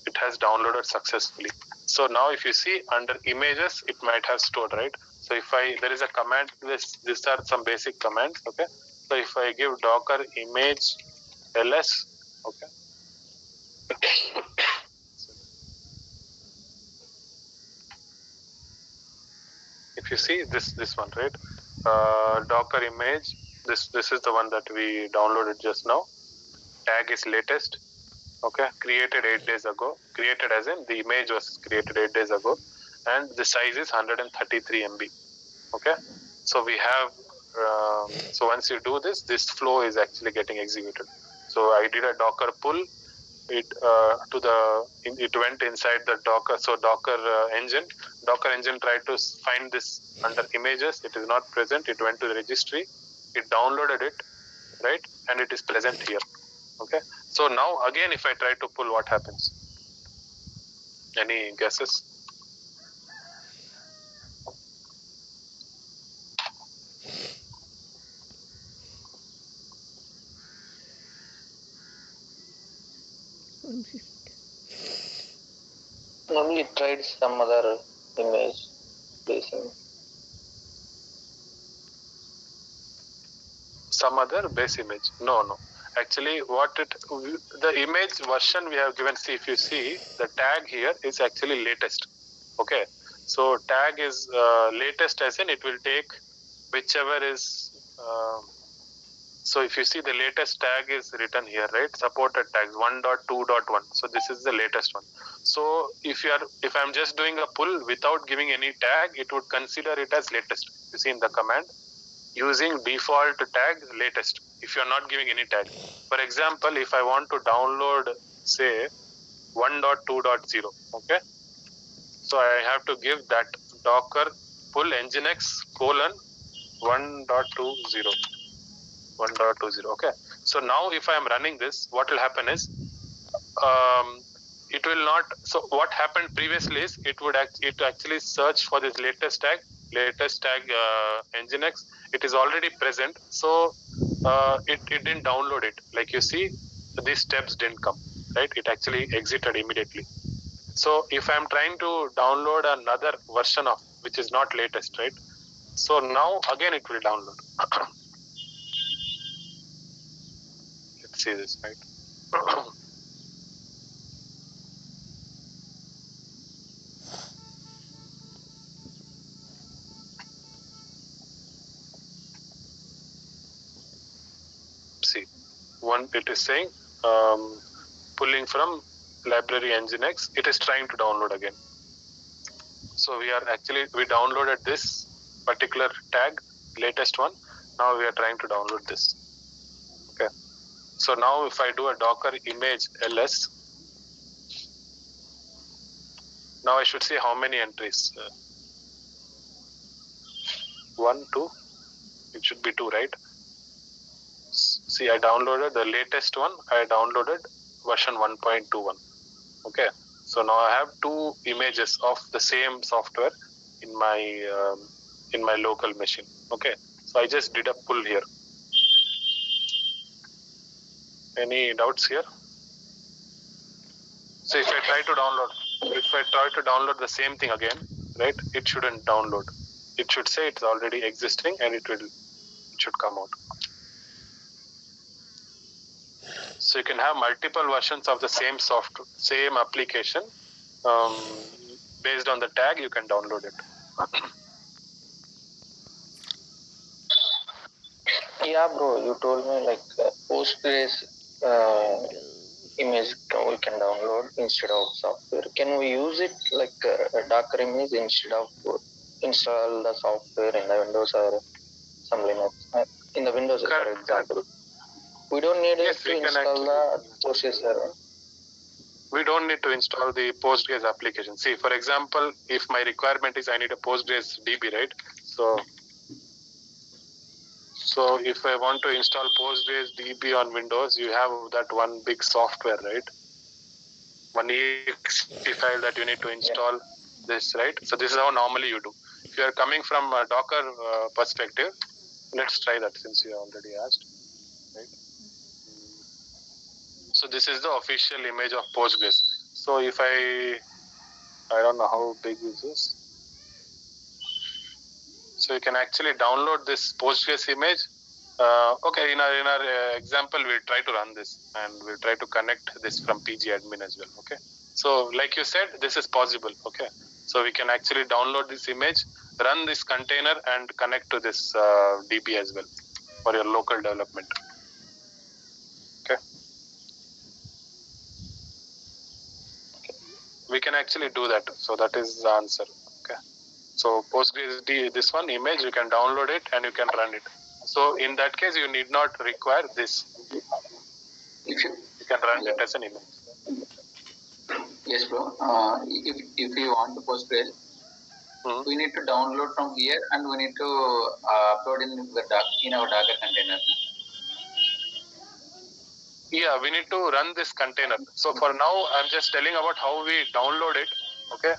it has downloaded successfully. So now if you see under images, it might have stored, right? So if there is a command, these are some basic commands. Okay, so if I give docker image ls, okay, if you see this one, right, docker image, this is the one that we downloaded just now. Tag is latest. Okay, created 8 days ago. Created as in the image was created 8 days ago, and the size is 133 MB. Okay, so we have so once you do this flow is actually getting executed. So I did a docker pull. It it went inside the Docker. So Docker engine tried to find this under images. It is not present. It went to the registry. It downloaded it, right, and it is present here. Okay, so now again, if I try to pull, what happens? Any guesses? Normally tried some other image placing. some other base image. No. Actually, the image version we have given. See, if you see the tag here is actually latest. Okay, so tag is latest, as in it will take whichever is. So if you see the latest tag is written here, right? Supported tags 1.2.1. So this is the latest one. So if I'm just doing a pull without giving any tag, it would consider it as latest. You see in the command, using default tag latest, if you're not giving any tag. For example, if I want to download, say, 1.2.0, okay, so I have to give that docker pull nginx : 1.20. 1.20. Okay, so now if I am running this, what will happen is it will not. So what happened previously is it actually search for this latest tag nginx. It is already present, so it didn't download it. Like you see, these steps didn't come, right? It actually exited immediately. So if I'm trying to download another version of which is not latest, right? So now again it will download. Let's see this, right? See, one, it is saying pulling from library nginx. It is trying to download again. So we downloaded this particular tag, latest one. Now we are trying to download this. Okay. So now if I do a docker image ls, now I should see how many entries. 1, 2. It should be 2, right? See, I downloaded the latest one. I downloaded version 1.21. Okay. So now I have 2 images of the same software in my local machine. Okay. So I just did a pull here. Any doubts here? So if I try to download the same thing again, right? It shouldn't download. It should say it's already existing and it should come out. So you can have multiple versions of the same software, same application. Based on the tag, you can download it. Yeah, bro, you told me like Postgres image we can download instead of software. Can we use it like a Docker image instead of install the software in the Windows or some Linux? In the Windows, for example. We don't need to install the Postgres server. We don't need to install the Postgres application. See, for example, if my requirement is I need a Postgres DB, right? So if I want to install Postgres DB on Windows, you have that one big software, right? One exe file that you need to install this, right? So this is how normally you do. If you are coming from a Docker perspective, let's try that since you already asked, right? So this is the official image of Postgres. So if I don't know how big is this. So you can actually download this Postgres image. Okay, in our example, we'll try to run this and we'll try to connect this from pgadmin as well. Okay. So like you said, this is possible. Okay. So we can actually download this image, run this container and connect to this DB as well for your local development. Okay. We can actually do that. So that is the answer. Okay. So Postgres, this one image, you can download it and you can run it. So in that case, you need not require this. You can run it as an image. Yes, bro. If you want to Postgres, we need to download from here and we need to upload in our Docker container. Yeah, we need to run this container. So for now, I'm just telling about how we download it. Okay,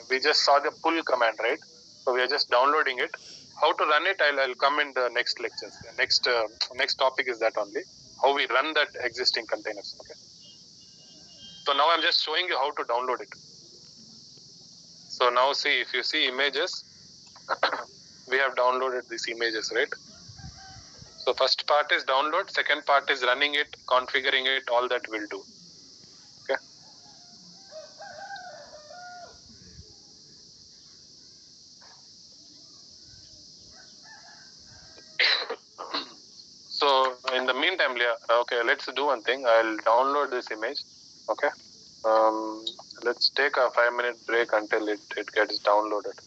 we just saw the pull command, right? So we are just downloading it. How to run it, I'll come in the next lectures. The next topic is that only, how we run that existing containers. Okay. So now I'm just showing you how to download it. So now see, if you see images, we have downloaded these images, right? So first part is download, second part is running it, configuring it, all that will do. Okay. So in the meantime, Leah, okay, let's do one thing. I'll download this image. Okay. Let's take a 5-minute break until it gets downloaded.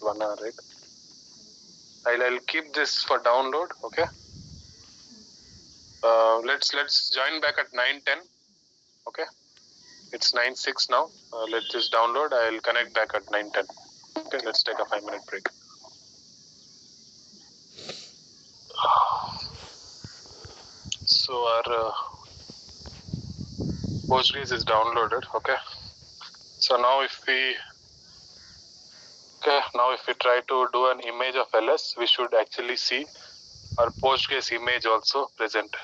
1 hour, right? I'll keep this for download. Okay. Let's join back at 9:10. Okay. It's 9:06 now. Let this download. I'll connect back at 9:10. Okay. Let's take a 5-minute break. So our Postgres is downloaded. Okay. So now if we try to do an image of ls, we should actually see our Postgres image also present.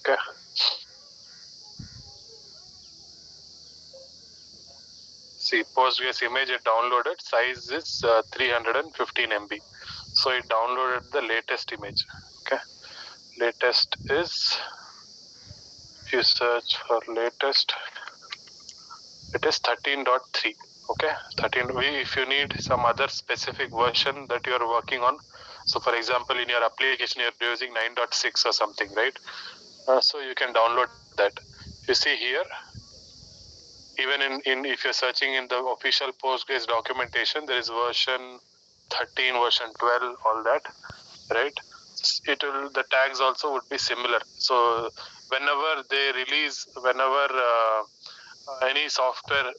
Okay. See, Postgres image it downloaded. Size is 315 MB. So it downloaded the latest image. Okay. Latest is, if you search for latest, it is 13.3. Okay. 13. If you need some other specific version that you are working on, so for example, in your application you're using 9.6 or something, right? So you can download that. You see here, even in if you're searching in the official Postgres documentation, there is version 13, version 12, all that, right? The tags also would be similar. So whenever they release, any software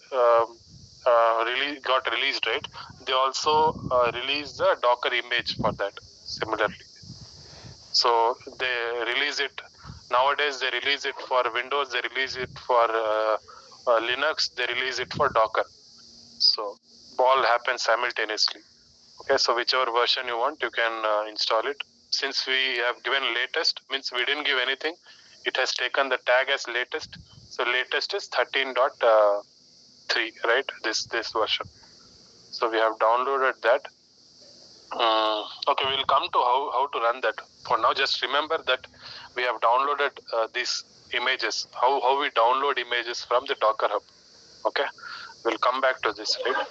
got released, right? They also release the Docker image for that similarly. So they release it nowadays. They release it for Windows. They release it for Linux. They release it for Docker. So all happens simultaneously. Okay, so whichever version you want, you can install it. Since we have given latest, means we didn't give anything. It has taken the tag as latest. So latest is 13.3, right? This version. So we have downloaded that. Okay, we'll come to how to run that. For now, just remember that we have downloaded these images. How we download images from the Docker Hub. Okay, we'll come back to this, right?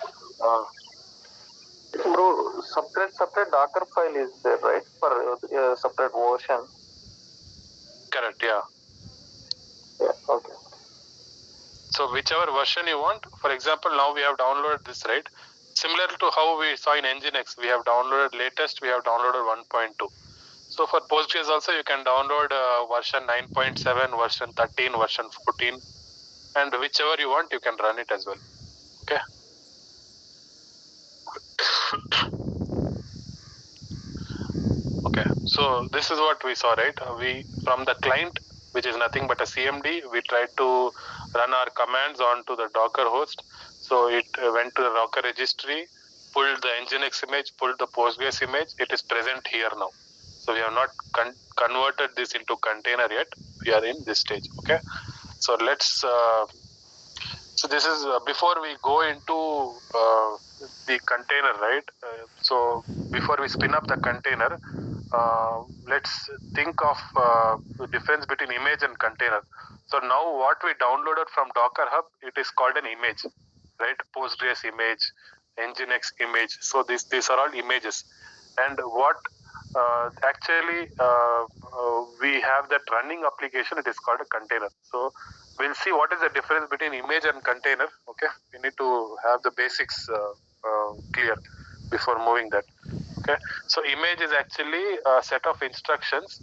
Bro, separate Docker file is there, right? For separate version. Correct, yeah. Yeah, okay. So whichever version you want, for example, now we have downloaded this, right? Similar to how we saw in Nginx, we have downloaded latest, we have downloaded 1.2. So for Postgres also, you can download version 9.7, version 13, version 14, and whichever you want, you can run it as well. Okay. Okay. So this is what we saw, right? We from the client, which is nothing but a CMD, we tried to run our commands onto the Docker host. So it went to the Docker registry, pulled the Nginx image, pulled the Postgres image. It is present here now. So we have not converted this into container yet. We are in this stage. Okay. So let's. So this is before we go into the container, right? So before we spin up the container, let's think of the difference between image and container. So now what we downloaded from Docker Hub, it is called an image, right? Postgres image, Nginx image. So these are all images. And what actually we have that running application, it is called a container. So we'll see what is the difference between image and container. Okay, we need to have the basics clear before moving that. Okay, so image is actually a set of instructions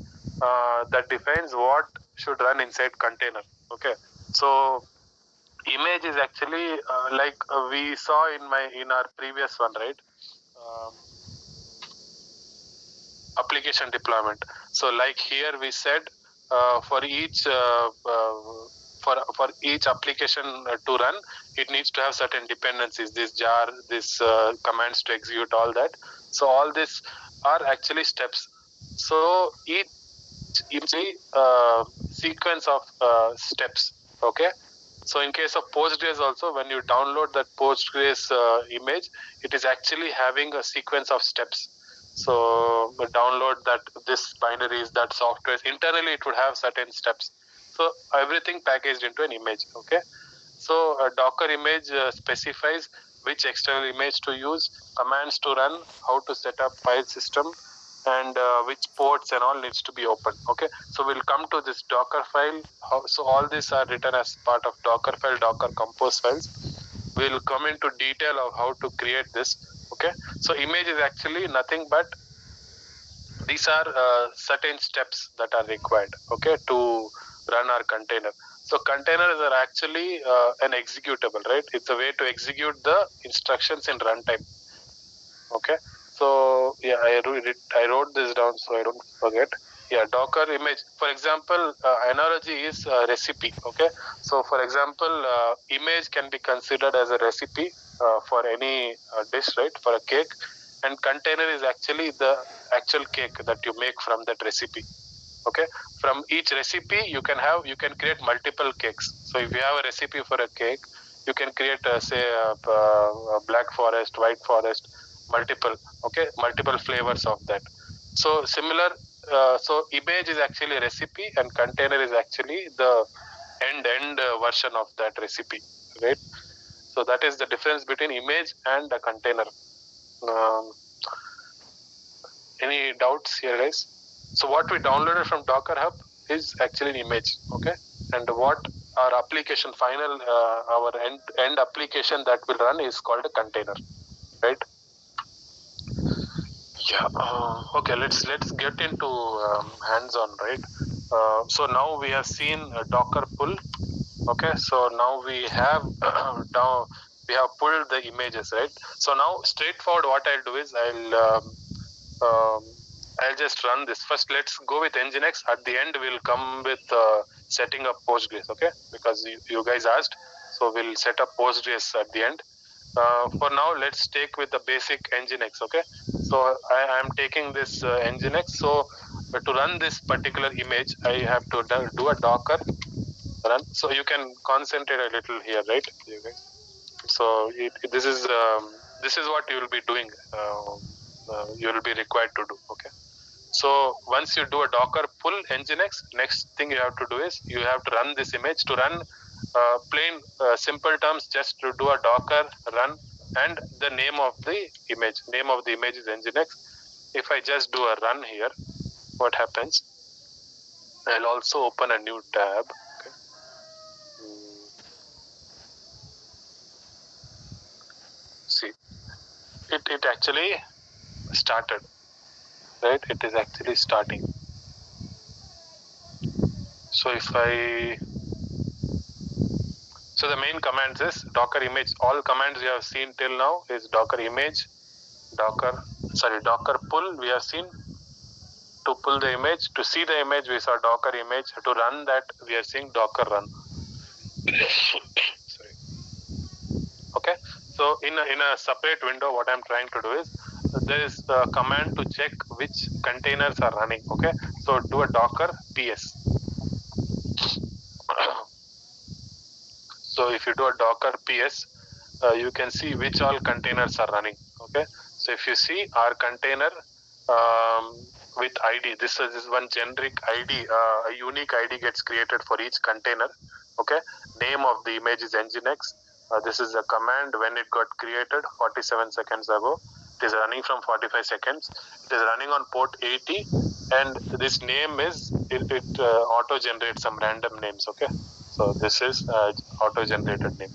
that defines what should run inside container. Okay, so image is actually like we saw in our previous one, right? Application deployment. So like here we said for each application to run, it needs to have certain dependencies, this jar, this commands to execute, all that. So all this are actually steps. So each sequence of steps. Okay. So in case of Postgres also, when you download that Postgres image, it is actually having a sequence of steps. So download that this binaries, that software. Internally, it would have certain steps. So everything packaged into an image. Okay. So a Docker image specifies which external image to use, commands to run, how to set up file system, and which ports and all needs to be open. Okay, so we'll come to this Docker file. So all these are written as part of Docker file, Docker compose files. We'll come into detail of how to create this. Okay, so image is actually nothing but these are certain steps that are required, okay, to run our container. So containers are actually an executable, right? It's a way to execute the instructions in runtime. Okay, so yeah, I wrote this down so I don't forget. Yeah, Docker image. For example, analogy is recipe. Okay, so for example, image can be considered as a recipe for any dish, right? For a cake, and container is actually the actual cake that you make from that recipe. Okay, from each recipe you can create multiple cakes. So if you have a recipe for a cake, you can create say a black forest, white forest, multiple flavors of that. So similar, so image is actually a recipe and container is actually the end version of that recipe, right? So that is the difference between image and a container. Any doubts here, guys? So what we downloaded from Docker Hub is actually an image, okay? And what our application final, our end application that will run is called a container, right? Yeah. Okay. Let's get into hands-on, right? So now we have seen a Docker pull. Okay. So now we have down. We have pulled the images, right? So now straightforward, what I'll do is I'll just run this. First, let's go with Nginx. At the end, we'll come with setting up Postgres, okay? Because you guys asked, so we'll set up Postgres at the end. For now, let's take with the basic Nginx, okay? So I am taking this Nginx. So to run this particular image, I have to do a Docker run. So you can concentrate a little here, right, you guys? So this is what you will be doing. You will be required to do, okay? So once you do a Docker pull Nginx, next thing you have to do is you have to run this image. To run plain simple terms, just to do a Docker run and the name of the image. Name of the image is Nginx. If I just do a run here, what happens? I'll also open a new tab. Okay. See, it actually started, right? It is actually starting. So if I So the main commands is Docker image. All commands we have seen till now is Docker image, Docker pull we have seen. To pull the image, to see the image we saw Docker image. To run that we are seeing Docker run. Sorry. Okay. So in a separate window, what I'm trying to do is there is a command to check which containers are running. Okay. So do a Docker ps. So if you do a Docker ps, you can see which all containers are running. Okay, so if you see our container with ID, this is one generic ID, a unique ID gets created for each container. Okay, name of the image is Nginx. This is a command when it got created 47 seconds ago. It is running from 45 seconds. It is running on port 80, and this name is it auto generates some random names. Okay, so this is auto generated name.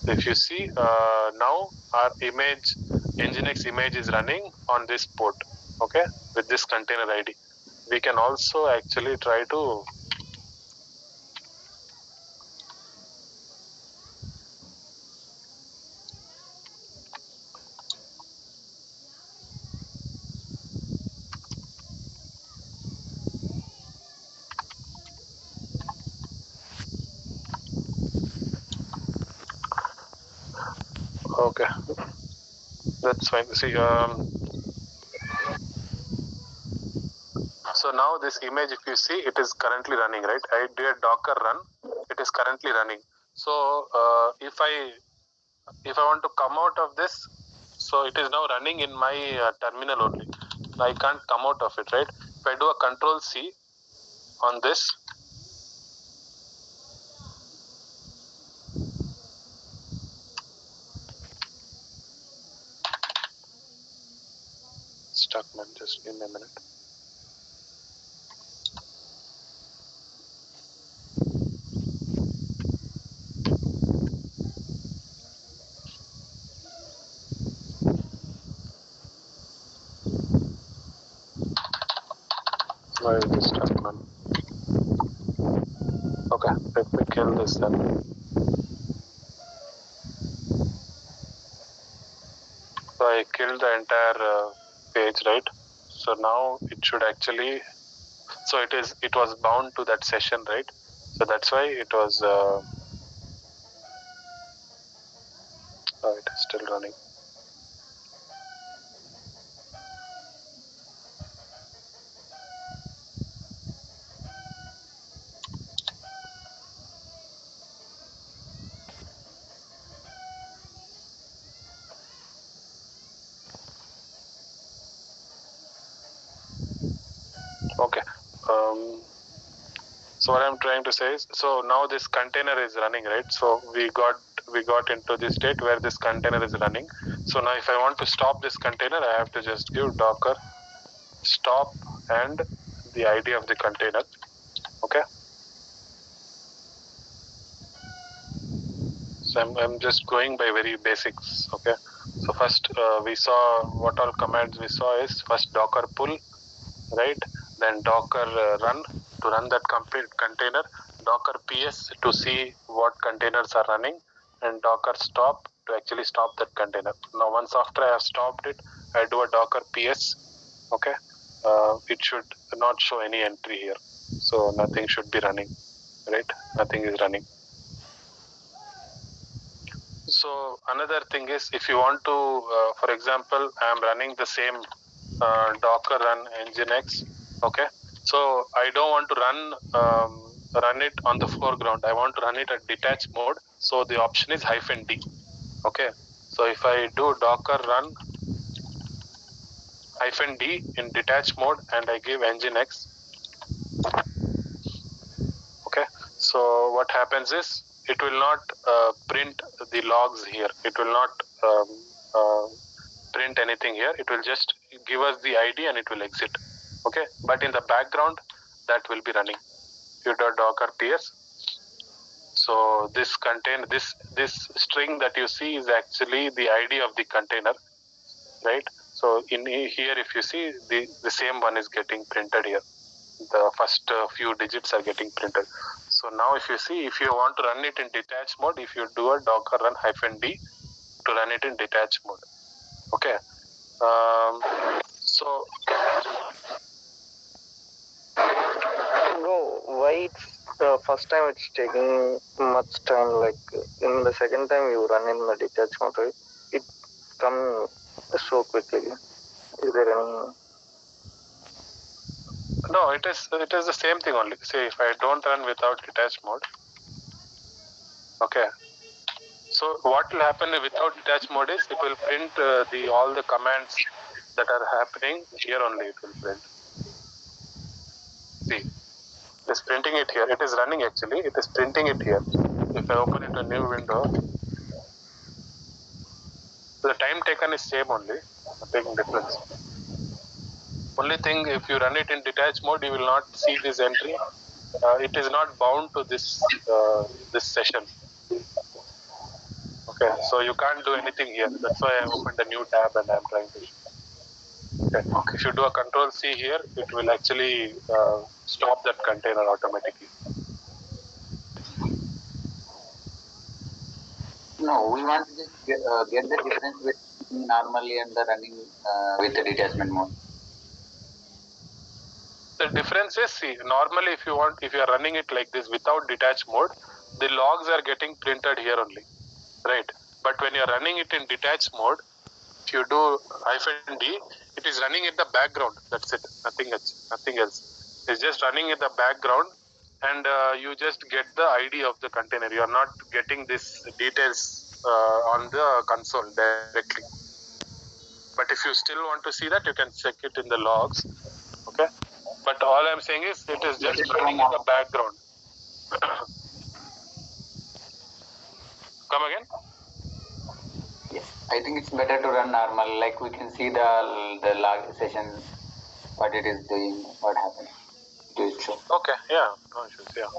If you see now our image, Nginx image is running on this port, okay, with this container ID. We can also actually try to okay, that's fine. See, so now this image, if you see, it is currently running, right? I did Docker run. It is currently running. So if I want to come out of this, so it is now running in my terminal only. I can't come out of it, right? If I do a control C on this, stuck, man. Just give me a minute. Why is this stuck, man? Okay, let me kill this then. So I killed the entire page, right? So now it should actually, so it was bound to that session, right? So that's why it was, oh, it is still running. Okay. So what I'm trying to say is, so now this container is running, right? So we got into this state where this container is running. So now if I want to stop this container, I have to just give docker stop and the ID of the container. Okay. So I'm just going by very basics. Okay. So first we saw what all commands we saw is first docker pull, right? Then docker run to run that complete container, docker ps to see what containers are running, and docker stop to actually stop that container. Now once after I have stopped it, I do a docker ps. Okay, it should not show any entry here, so nothing should be running, right? Nothing is running. So another thing is, if you want to, for example, I am running the same docker run nginx. Okay, so I don't want to run it on the foreground. I want to run it at detached mode. So the option is -d. Okay, so if I do docker run -d in detached mode and I give nginx. Okay, so what happens is it will not print the logs here. It will not print anything here. It will just give us the ID and it will exit. Okay, but in the background that will be running. You do docker ps. So this contain this string that you see is actually the ID of the container, right? So in here, if you see, the same one is getting printed here. The first few digits are getting printed. So now if you see, if you want to run it in detached mode, if you do a docker run -d to run it in detached mode. Okay. So Bro, why it's the first time it's taking much time? Like in the second time you run in the detached mode, right? It come so quickly. Is there any? no, it is the same thing only. Say if I don't run without detached mode. Okay. So what will happen without detached mode is it will print all the commands that are happening here only. It will print. See, it is printing it here. It is running actually. It is printing it here. If I open it a new window, the time taken is same only. Nothing difference. Only thing, if you run it in detached mode, you will not see this entry. It is not bound to this session. Okay, so you can't do anything here. That's why I opened a new tab and I'm trying to. Okay. If you do a control C here, it will actually stop that container automatically. No, we want to just get the difference between normally and the running with the detachment mode. The difference is, see, normally if you are running it like this without detached mode, the logs are getting printed here only, right? But when you're running it in detached mode, if you do -d, it is running in the background. That's it. Nothing else. It's just running in the background, and you just get the ID of the container. You are not getting this details on the console directly. But if you still want to see that, you can check it in the logs. Okay. But all I'm saying is it is just running in the background. Come again? Yes, I think it's better to run normal. Like we can see the log session, what it is doing, what happened. It will show. Okay. Yeah. No issues. Yeah.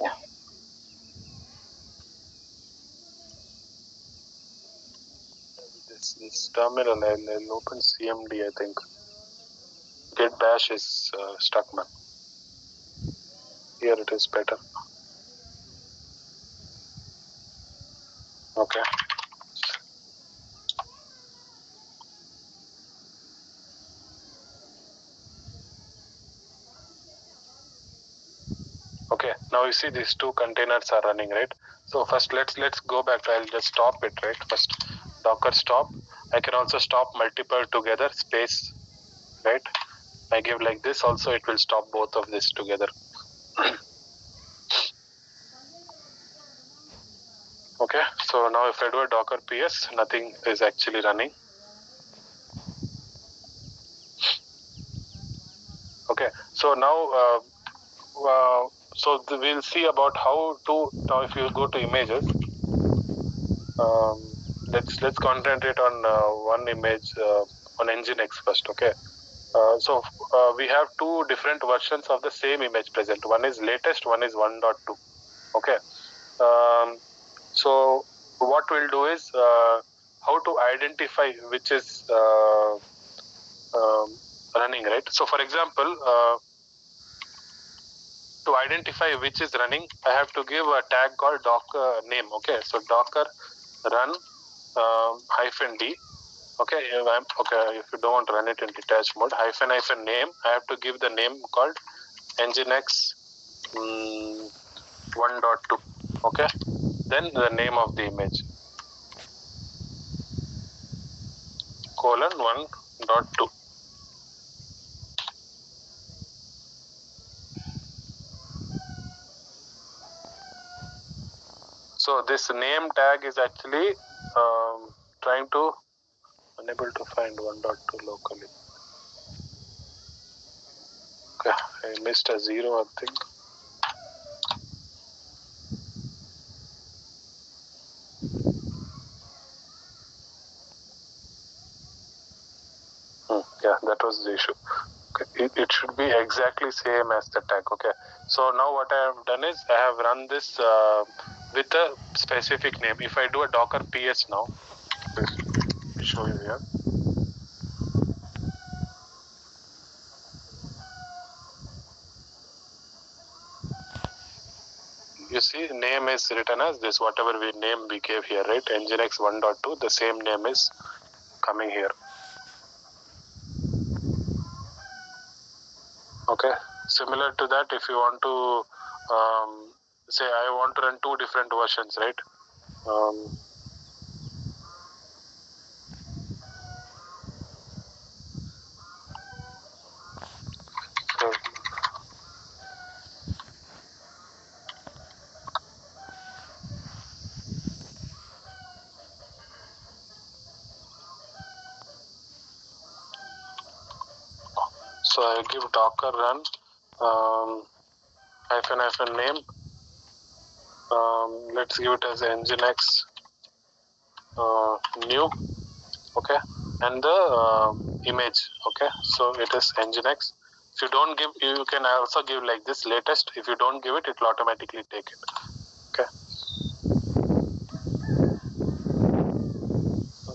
Yeah. This terminal, I'll open CMD. I think Git bash is stuck, man. Here it is better. Okay. Okay, now you see these two containers are running, right? So first let's go back. I'll just stop it, right? First Docker stop. I can also stop multiple together, space, right? I give like this also, it will stop both of this together. Okay, so now if I do a Docker PS, nothing is actually running. Okay, so now we'll see about how to, now if you go to images, let's concentrate on one image on Nginx first. Okay, so we have two different versions of the same image present. One is latest, one is 1.2. Okay, so what we'll do is how to identify which is running, right? So for example, to identify which is running, I have to give a tag called docker name. Okay, so docker run -d. Okay, if you don't want to run it in detached mode, hyphen name, I have to give the name called Nginx 1.2. Okay, then the name of the image :1.2. So this name tag is actually trying to unable to find 1.2 locally. Okay, I missed a 0, I think. Yeah, that was the issue. Okay. It should be exactly same as the tag. Okay, so now what I have done is I have run this with a specific name. If I do a docker ps now, I'll show you here. You see, name is written as this, whatever name we gave here, right? Nginx 1.2, the same name is coming here. Okay, similar to that, if you want to say I want to run two different versions, right? So I give docker run hyphen name. Let's give it as Nginx new. Okay, and the image. Okay, so it is Nginx. If you don't give, you can also give like this latest. If you don't give it, it will automatically take it. Okay.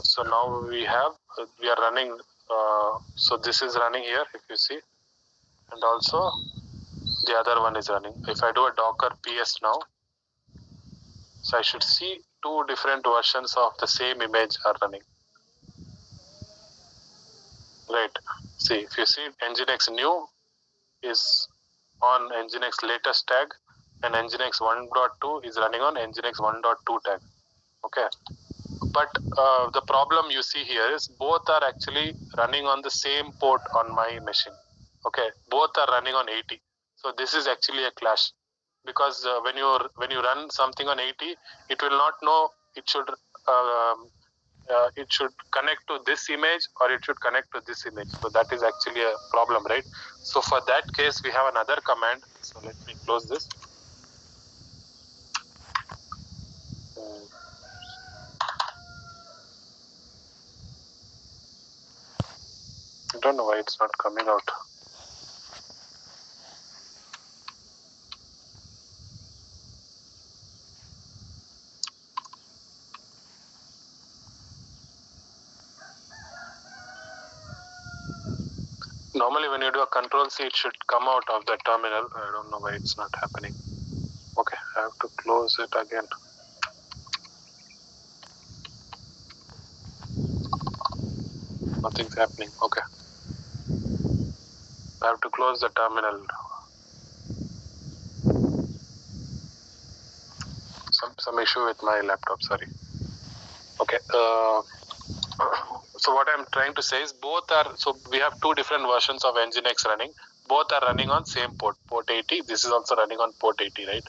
So now we are running. So this is running here, if you see, and also the other one is running. If I do a docker ps now, so I should see two different versions of the same image are running. Right. See, if you see Nginx new is on Nginx latest tag, and Nginx 1.2 is running on Nginx 1.2 tag. Okay. But the problem you see here is both are actually running on the same port on my machine. Okay, both are running on 80. So this is actually a clash, because when you run something on 80, it will not know it should it should connect to this image or it should connect to this image. So that is actually a problem, right? So for that case, we have another command. So let me close this. I don't know why it's not coming out. Normally when you do a control C, it should come out of the terminal. I don't know why it's not happening. Okay, I have to close it again. Nothing's happening. Okay. I have to close the terminal. Some issue with my laptop, sorry. Okay. So what I'm trying to say is both are, so we have two different versions of Nginx running. Both are running on same port, port 80. This is also running on port 80, right?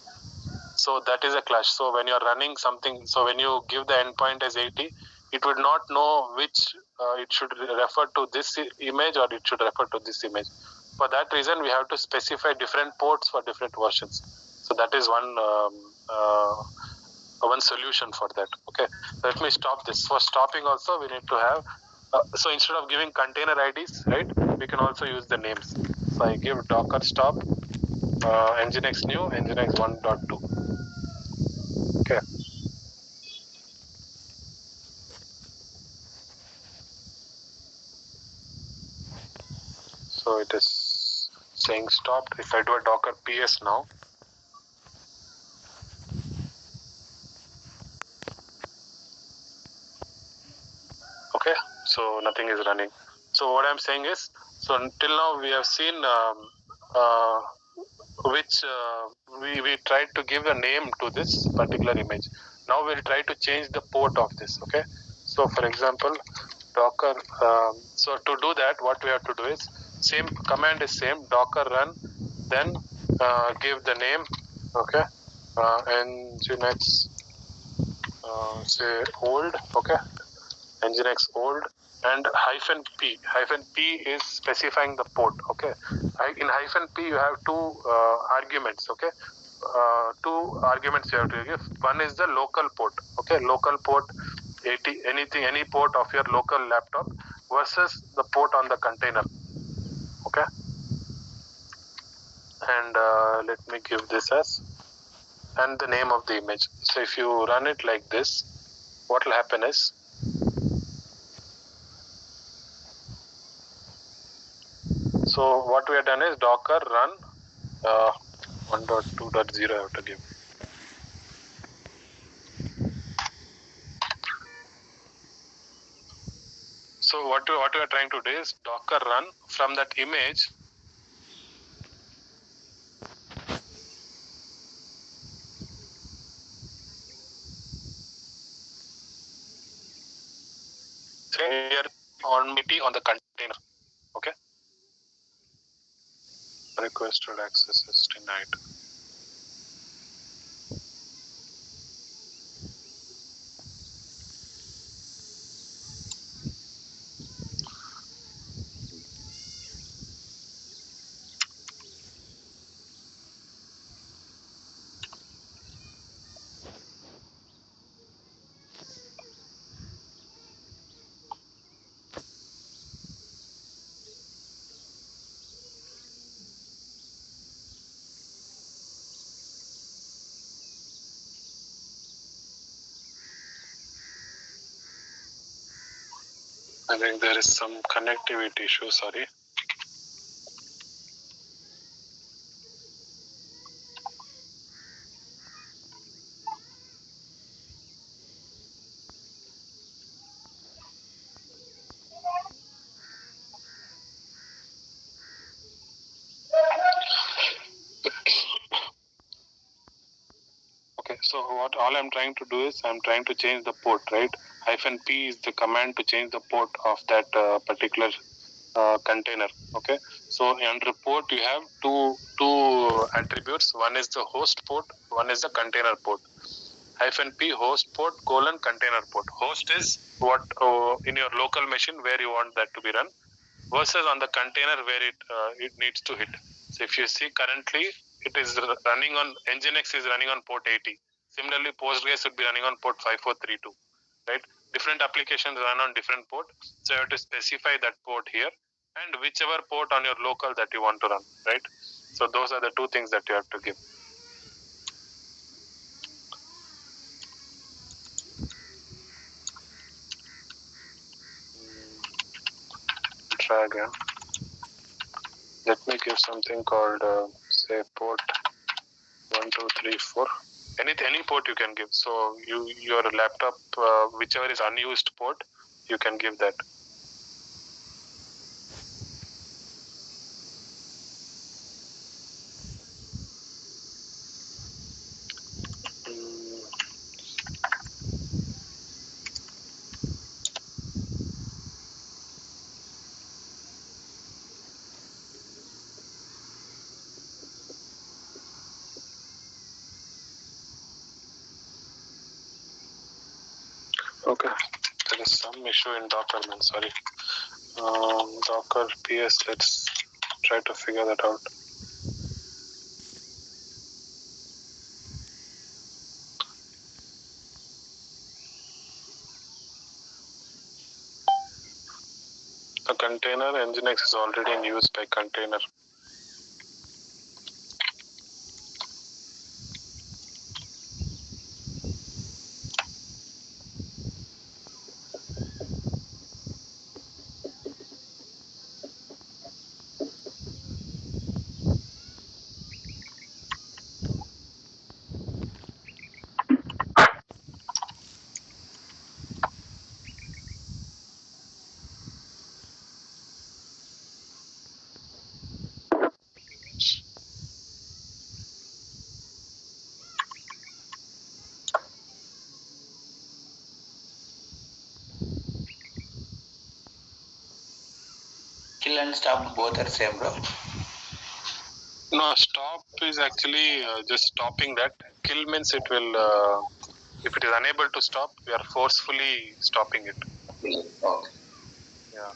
So that is a clash. So when you're running something, so when you give the endpoint as 80, it would not know which it should refer to this image or it should refer to this image. For that reason, we have to specify different ports for different versions. So that is one solution for that. Okay, let me stop this. For stopping also, we need to have, so instead of giving container IDs, right, we can also use the names. So I give docker stop nginx new nginx 1.2. Okay. So it is saying stopped. If I do a docker ps now, okay, so nothing is running. So what I'm saying is, so until now we have seen which we tried to give a name to this particular image. Now we'll try to change the port of this. Okay, so for example, docker. So to do that, what we have to do is same command is same docker run, then give the name. Okay, nginx say old. Okay, nginx old and -p. -p is specifying the port. Okay, in -p you have two arguments. Okay, two arguments you have to give. One is the local port. Okay, local port 80, any port of your local laptop versus the port on the container. Okay, and let me give this as, and the name of the image. So if you run it like this, what will happen is, so what we have done is docker run 1.2.0 I have to give. So what we are trying to do is docker run from that image. Here on the container. Okay. Requested access is denied. I think there is some connectivity issue, sorry. Okay, so what all I'm trying to do is I'm trying to change the port, right? -p is the command to change the port of that particular container. Okay, so under port you have two attributes. One is the host port, one is the container port. -p host port : container port. Host is what in your local machine where you want that to be run, versus on the container where it needs to hit. So if you see currently it is running on Nginx is running on port 80. Similarly, Postgres would be running on port 5432. Right? Different applications run on different port, so you have to specify that port here and whichever port on your local that you want to run. Right? So those are the two things that you have to give. Try again. Let me give something called say port 1, 2, 3, 4. Any port you can give. So your laptop whichever is unused port, you can give that. Okay, there is some issue in Docker, man. Sorry. Docker PS. Let's try to figure that out. A container Nginx is already in use by container. Kill and stop both are same, bro. No, stop is actually just stopping that. Kill means it will, if it is unable to stop, we are forcefully stopping it. Okay. Yeah.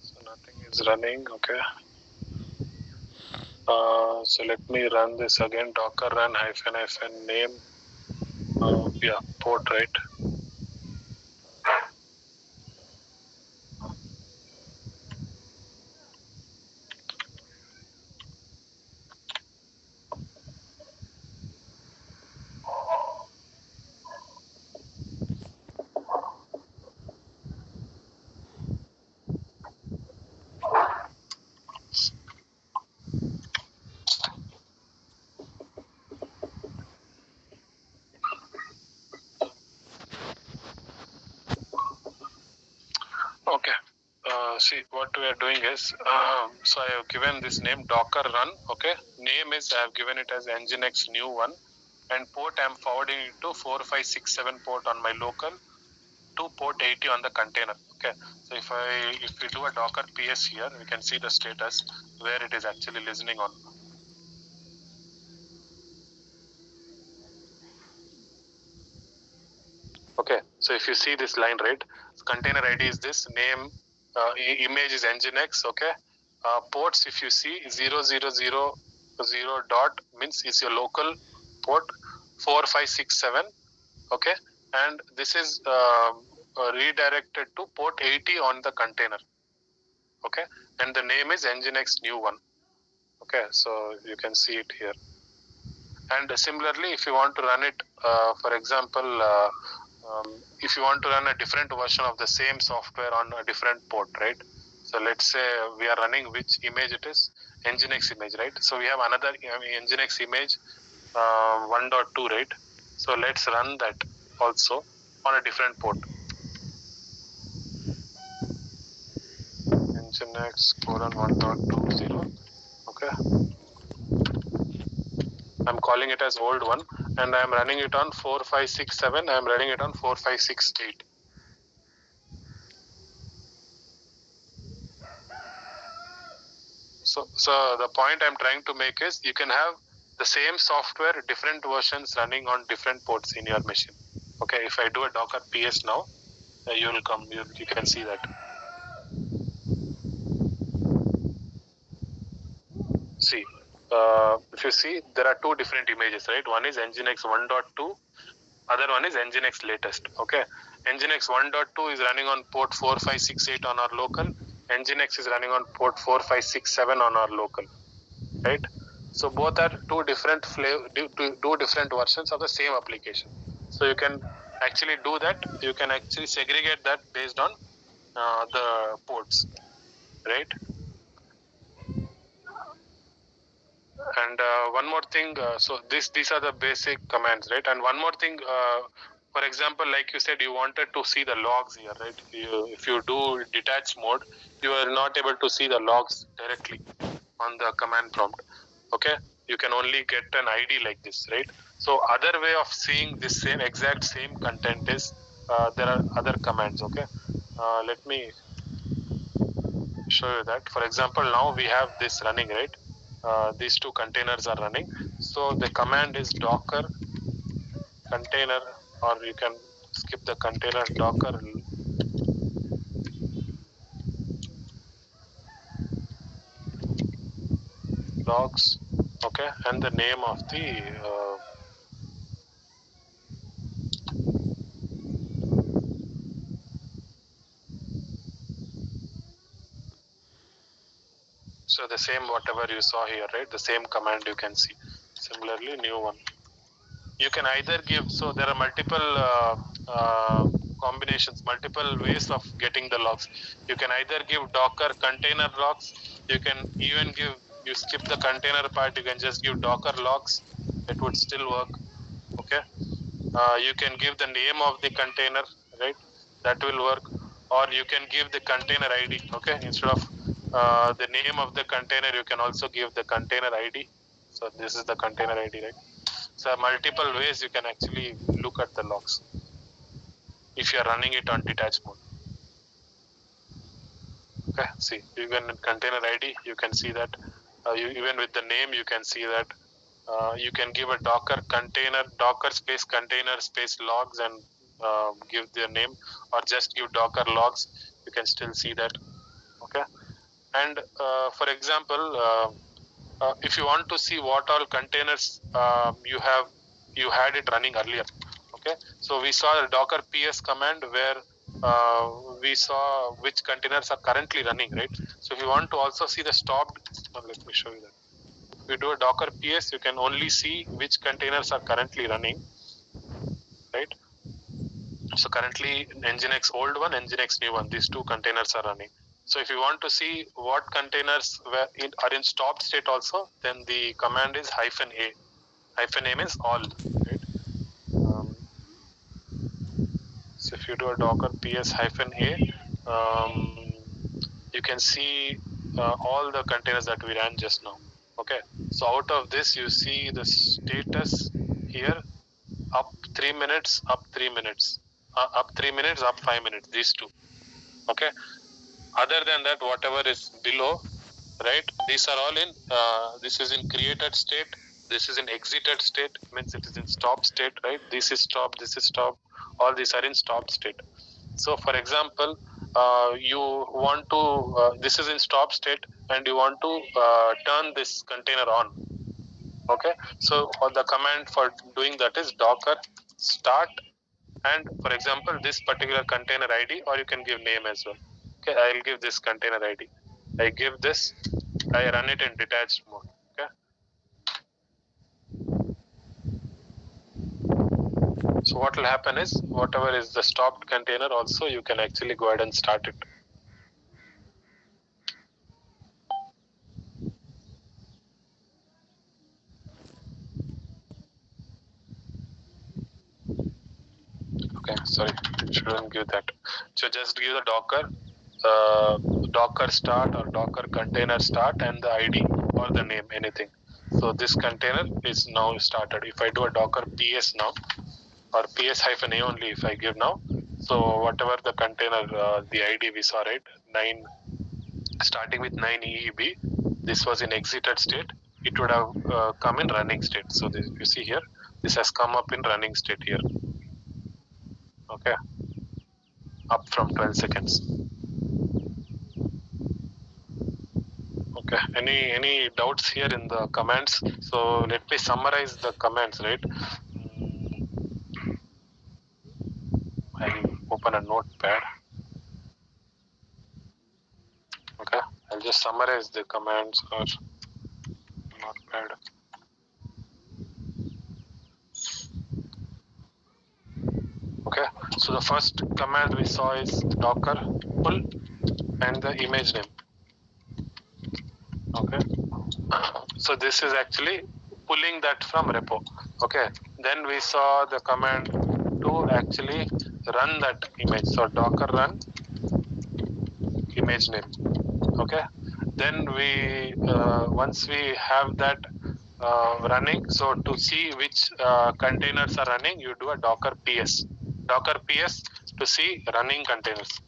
So nothing is running, okay. So let me run this again. Docker run -- name. Yeah, port, right? Okay. See, what we are doing is, so I have given this name Docker run. Okay. Name is I have given it as Nginx new one, and port I am forwarding it to 4567 port on my local, to port 80 on the container. Okay. So if we do a Docker PS here, we can see the status where it is actually listening on. Okay, so if you see this line, right, container ID is this, name, image is Nginx, okay. Ports, if you see 0000 dot means is your local port 4567, okay, and this is redirected to port 80 on the container, okay, and the name is Nginx new one, okay, so you can see it here. And similarly, if you want to run it, for example, if you want to run a different version of the same software on a different port, right? So let's say we are running which image it is, Nginx image, right? So we have another Nginx image 1.2, right? So let's run that also on a different port. Nginx colon 1.20, okay. I'm calling it as old one, and I'm running it on 4567. I'm running it on 4568. So the point I'm trying to make is you can have the same software, different versions running on different ports in your machine. Okay, if I do a Docker PS now, you can see that. See, if you see, there are two different images, right? One is Nginx 1.2, other one is Nginx latest. Okay, Nginx 1.2 is running on port 4568 on our local. Nginx is running on port 4567 on our local, right? So both are two different versions of the same application. So you can actually do that. You can actually segregate that based on the ports, right? And one more thing, so these are the basic commands, right? And one more thing, for example, like you said, you wanted to see the logs here, right? If you do detach mode, you are not able to see the logs directly on the command prompt. Okay, you can only get an ID like this, right? So other way of seeing this exact same content is there are other commands. Okay, let me show you that. For example, now we have this running, right? These two containers are running. So the command is docker container, or you can skip the container, docker logs. Okay, and the name of the so the same whatever you saw here, right? The same command you can see. Similarly, new one. You can either give, so there are multiple combinations, multiple ways of getting the logs. You can either give docker container logs. You can even give, you skip the container part, you can just give docker logs. It would still work. Okay. You can give the name of the container, right? That will work. Or you can give the container ID. Okay. Instead of the name of the container, you can also give the container ID. So this is the container ID, right? So multiple ways you can actually look at the logs if you are running it on detached mode. Okay, see, even in container ID, you can see that. Even with the name, you can see that. You can give a docker container, docker space container space logs, and give their name, or just give docker logs. You can still see that. Okay, and for example, if you want to see what all containers you had it running earlier. Okay, so we saw the docker ps command where we saw which containers are currently running, right? So if you want to also see the stopped, let me show you that. If you do a docker ps, you can only see which containers are currently running, right? So currently Nginx old one, Nginx new one, these two containers are running. So if you want to see what containers are in stopped state also, then the command is -a. -a means all, right? So if you do a docker ps -a, you can see all the containers that we ran just now. Okay, so out of this you see the status here, up 3 minutes, up 3 minutes, up 3 minutes, up 5 minutes, these two. Okay, other than that, whatever is below, right, these are all in this is in created state, this is in exited state, means it is in stop state, right? This is stop, this is stop, all these are in stop state. So for example, you want to this is in stop state and you want to turn this container on. Okay, so the command for doing that is docker start, and for example this particular container ID, or you can give name as well. Okay, I'll give this container ID. I give this, I run it in detached mode. Okay, so what will happen is whatever is the stopped container also you can actually go ahead and start it. Okay, sorry, shouldn't give that. So just give the docker start or docker container start and the ID or the name, anything. So this container is now started. If I do a docker ps now, or ps-a only if I give now, so whatever the container, the ID we saw, right, 9, starting with 9 EEB, this was in exited state, it would have come in running state. So this, you see here, this has come up in running state here. Okay, up from 12 seconds. Okay, any doubts here in the comments? So let me summarize the comments, right? I'll open a notepad. Okay, I'll just summarize the comments or notepad. Okay, so the first command we saw is docker pull and the image name. Okay, so this is actually pulling that from repo. Okay, then we saw the command to actually run that image. So docker run image name. Okay, then we once we have that running, so to see which containers are running, you do a docker ps to see running containers,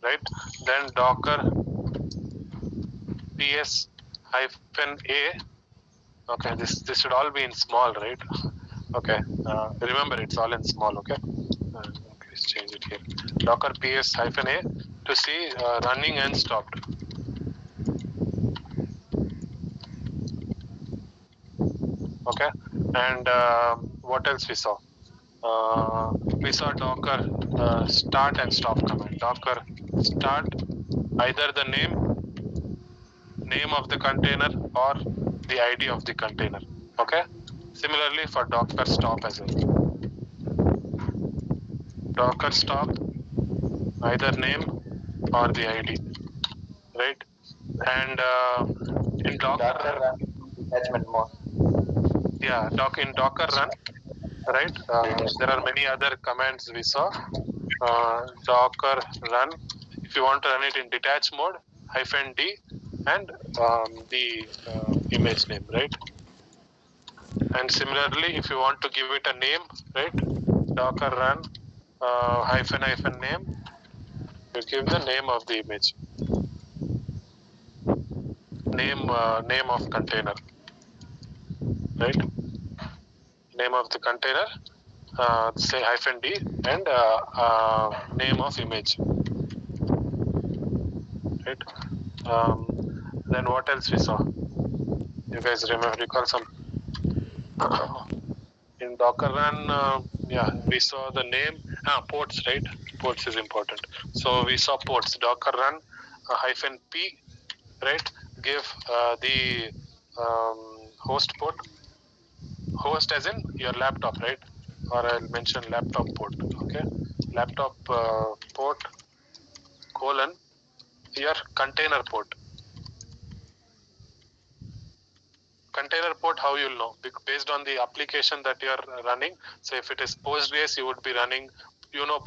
right? Then docker ps hyphen a. Okay, this should all be in small, right? Okay, remember it's all in small. Okay, let's change it here. Docker ps hyphen a to see running and stopped. Okay, and what else we saw? We saw docker start and stop command. Docker start either the name of the container or the ID of the container. Okay, similarly for docker stop as well. Docker stop either name or the ID, right? And in docker run detachment mode. Yeah, in docker run, right? There are many other commands we saw. Docker run, if you want to run it in detach mode, -d and the image name, right? And similarly, if you want to give it a name, right? Docker run --name, you give the name of the image, name of container, right? Name of the container, say -d and name of image, right? Then what else we saw? You guys recall some? In docker run, yeah, we saw the name, ports, right? Ports is important. So we saw ports, docker run -p, right? Give the host port, host as in your laptop, right? Or I'll mention laptop port. Okay, laptop port colon your container port. Container port, how you'll know? Based on the application that you're running. So if it is Postgres, you would be running,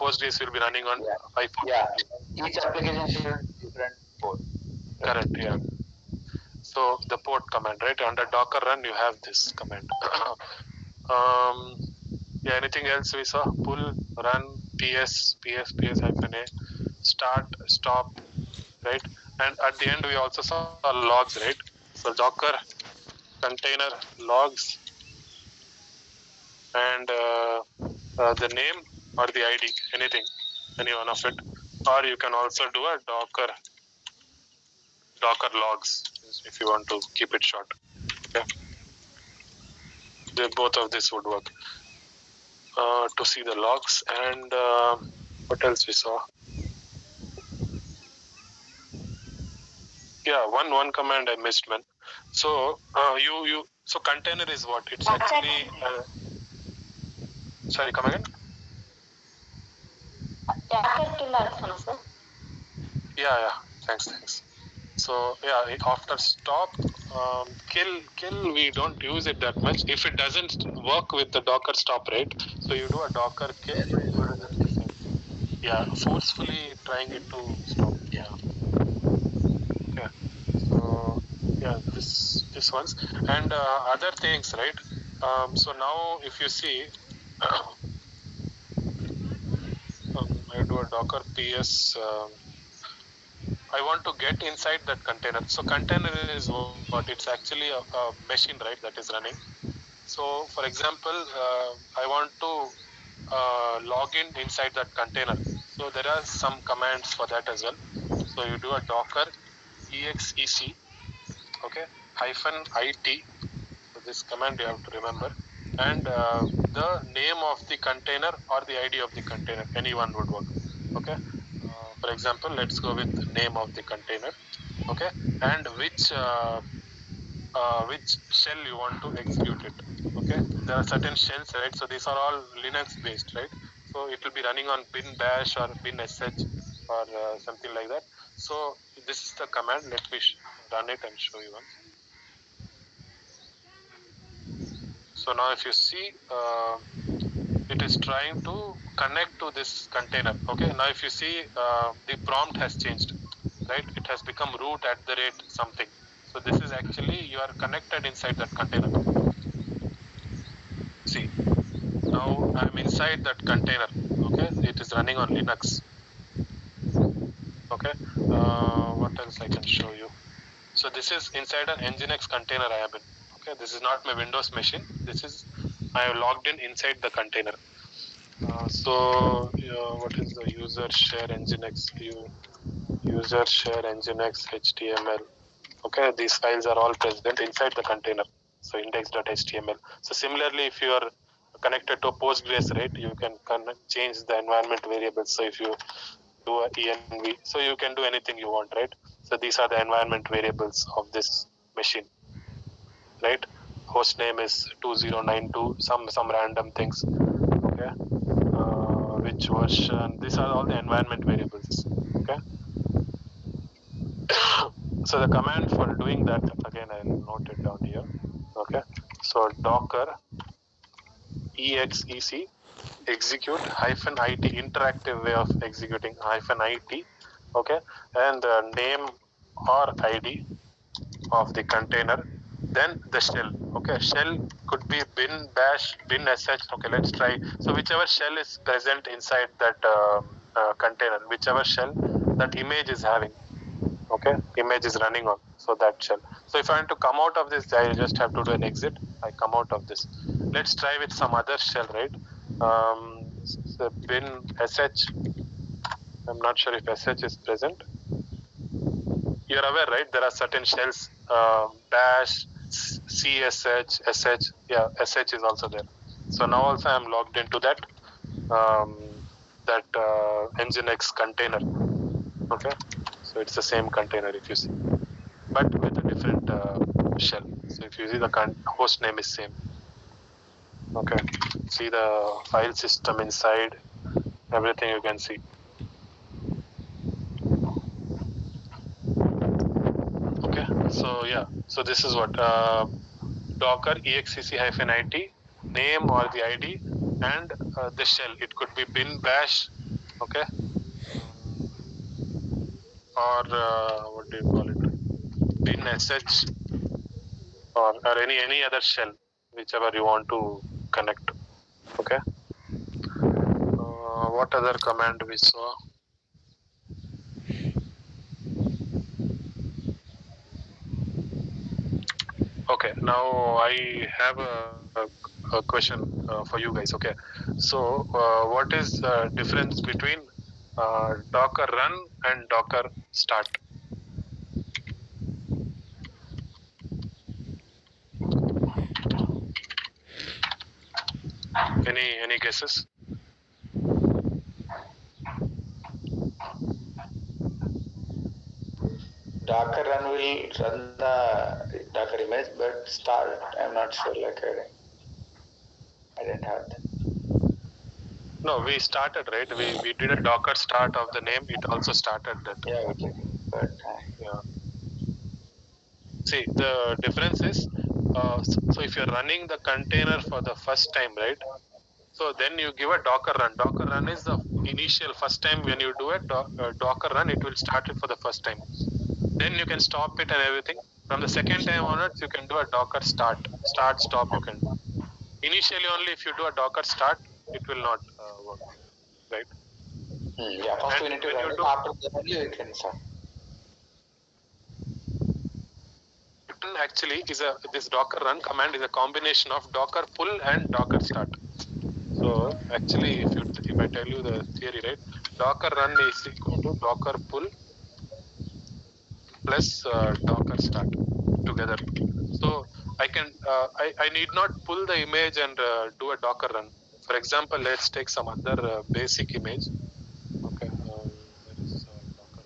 Postgres will be running on 540. Yeah, each application should different port. Correct, yeah. So the port command, right? Under docker run, you have this command. Yeah, anything else we saw? Pull, run, ps -a, start, stop, right? And at the end, we also saw logs, right? So docker container logs and the name or the ID, anything, any one of it. Or you can also do a docker logs if you want to keep it short. Okay. Both of this would work to see the logs. And what else we saw? Yeah, one command I missed, man. So so container is what? It's actually sorry, come again. Yeah, thanks. So yeah, after stop, kill we don't use it that much. If it doesn't work with the docker stop, right? So you do a docker kill. Yeah, forcefully trying it to stop. Yeah. So yeah, this ones and other things, right? So now if you see, I do a docker ps I want to get inside that container. So container is what? It's actually a machine, right, that is running. So for example, I want to log in inside that container. So there are some commands for that as well. So you do a docker exec, okay, -it. So this command you have to remember, and the name of the container or the ID of the container, anyone would work. Okay. For example, let's go with name of the container. Okay, and which shell you want to execute it. Okay, there are certain shells, right? So these are all Linux based, right? So it will be running on bin bash or bin sh or something like that. So this is the command. Let me run it and show you once. So now if you see, it is trying to connect to this container. Okay, now if you see, the prompt has changed, right? It has become root@ something. So this is actually you are connected inside that container. See, now I'm inside that container. Okay, it is running on Linux. Okay, what else I can show you? So this is inside an Nginx container I am in. Okay, this is not my Windows machine. This is I have logged in inside the container. So what is the user share Nginx view? User share Nginx HTML. Okay, these files are all present inside the container. So index.html. So similarly, if you are connected to Postgres, right, you can change the environment variables. So if you do a env, so you can do anything you want, right? So these are the environment variables of this machine, right? Host name is 2092, some random things. Okay, which version? These are all the environment variables. Okay. So the command for doing that, again I'll note it down here. Okay, so docker exec execute -it, interactive way of executing -it. Okay, and the name or ID of the container, then the shell. Okay, shell could be bin bash, bin sh. Okay, let's try. So whichever shell is present inside that container, whichever shell that image is having. Okay, image is running on, so that shell. So if I want to come out of this, I just have to do an exit. I come out of this. Let's try with some other shell, right? So bin sh. I'm not sure if sh is present. You're aware, right? There are certain shells, bash, csh, sh. Yeah, sh is also there. So now also I'm logged into that Nginx container. Okay, so it's the same container if you see, but with a different shell. So if you see the host name is same. Okay, see the file system inside, everything you can see. Okay, so yeah, so this is what docker exec-it, name or the ID, and the shell. It could be bin bash, okay, or what do you call it, bin sh, or any other shell, whichever you want to connect. Okay. What other command we saw? Okay, now I have a question for you guys. Okay, so what is the difference between Docker run and Docker start? Any guesses? Docker run will run the Docker image, but start, I'm not sure. Like I didn't have that. No, we started, right? We did a Docker start of the name. It also started that. Yeah, we did, but yeah. See, the difference is, so if you're running the container for the first time, right? So then you give a Docker run. Docker run is the initial first time when you do a Docker run, it will start it for the first time. Then you can stop it and everything. From the second time onwards, you can do a Docker start, stop. You can do. Initially only if you do a Docker start, it will not work, right? yeah, first we need to run it. After that only we can start. actually is this docker run command is a combination of docker pull and docker start. So actually, if I tell you the theory, right, docker run is equal to docker pull plus docker start together. So I can I need not pull the image and do a docker run. For example, let's take some other basic image. Okay, where is docker?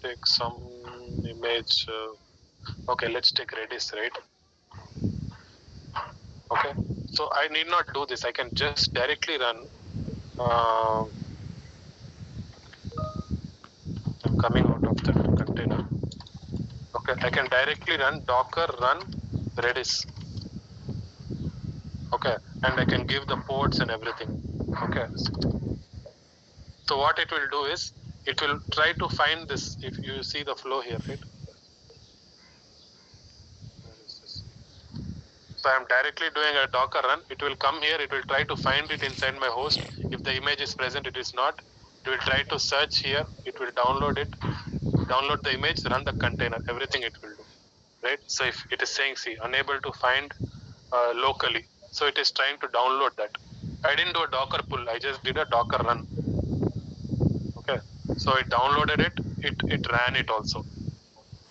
Take some image. Okay, let's take Redis, right? Okay, so I need not do this. I can just directly run. I'm coming out of the container. Okay, I can directly run docker run Redis. Okay, and I can give the ports and everything. Okay, so what it will do is it will try to find this. If you see the flow here, right? Where is this? So I'm directly doing a docker run. It will come here. It will try to find it inside my host. If the image is present, it is not. It will try to search here. It will download it. Download the image, run the container. Everything it will do. Right. So if it is saying, see, unable to find locally. So it is trying to download that. I didn't do a docker pull. I just did a docker run. Okay. So it downloaded it. It ran it also.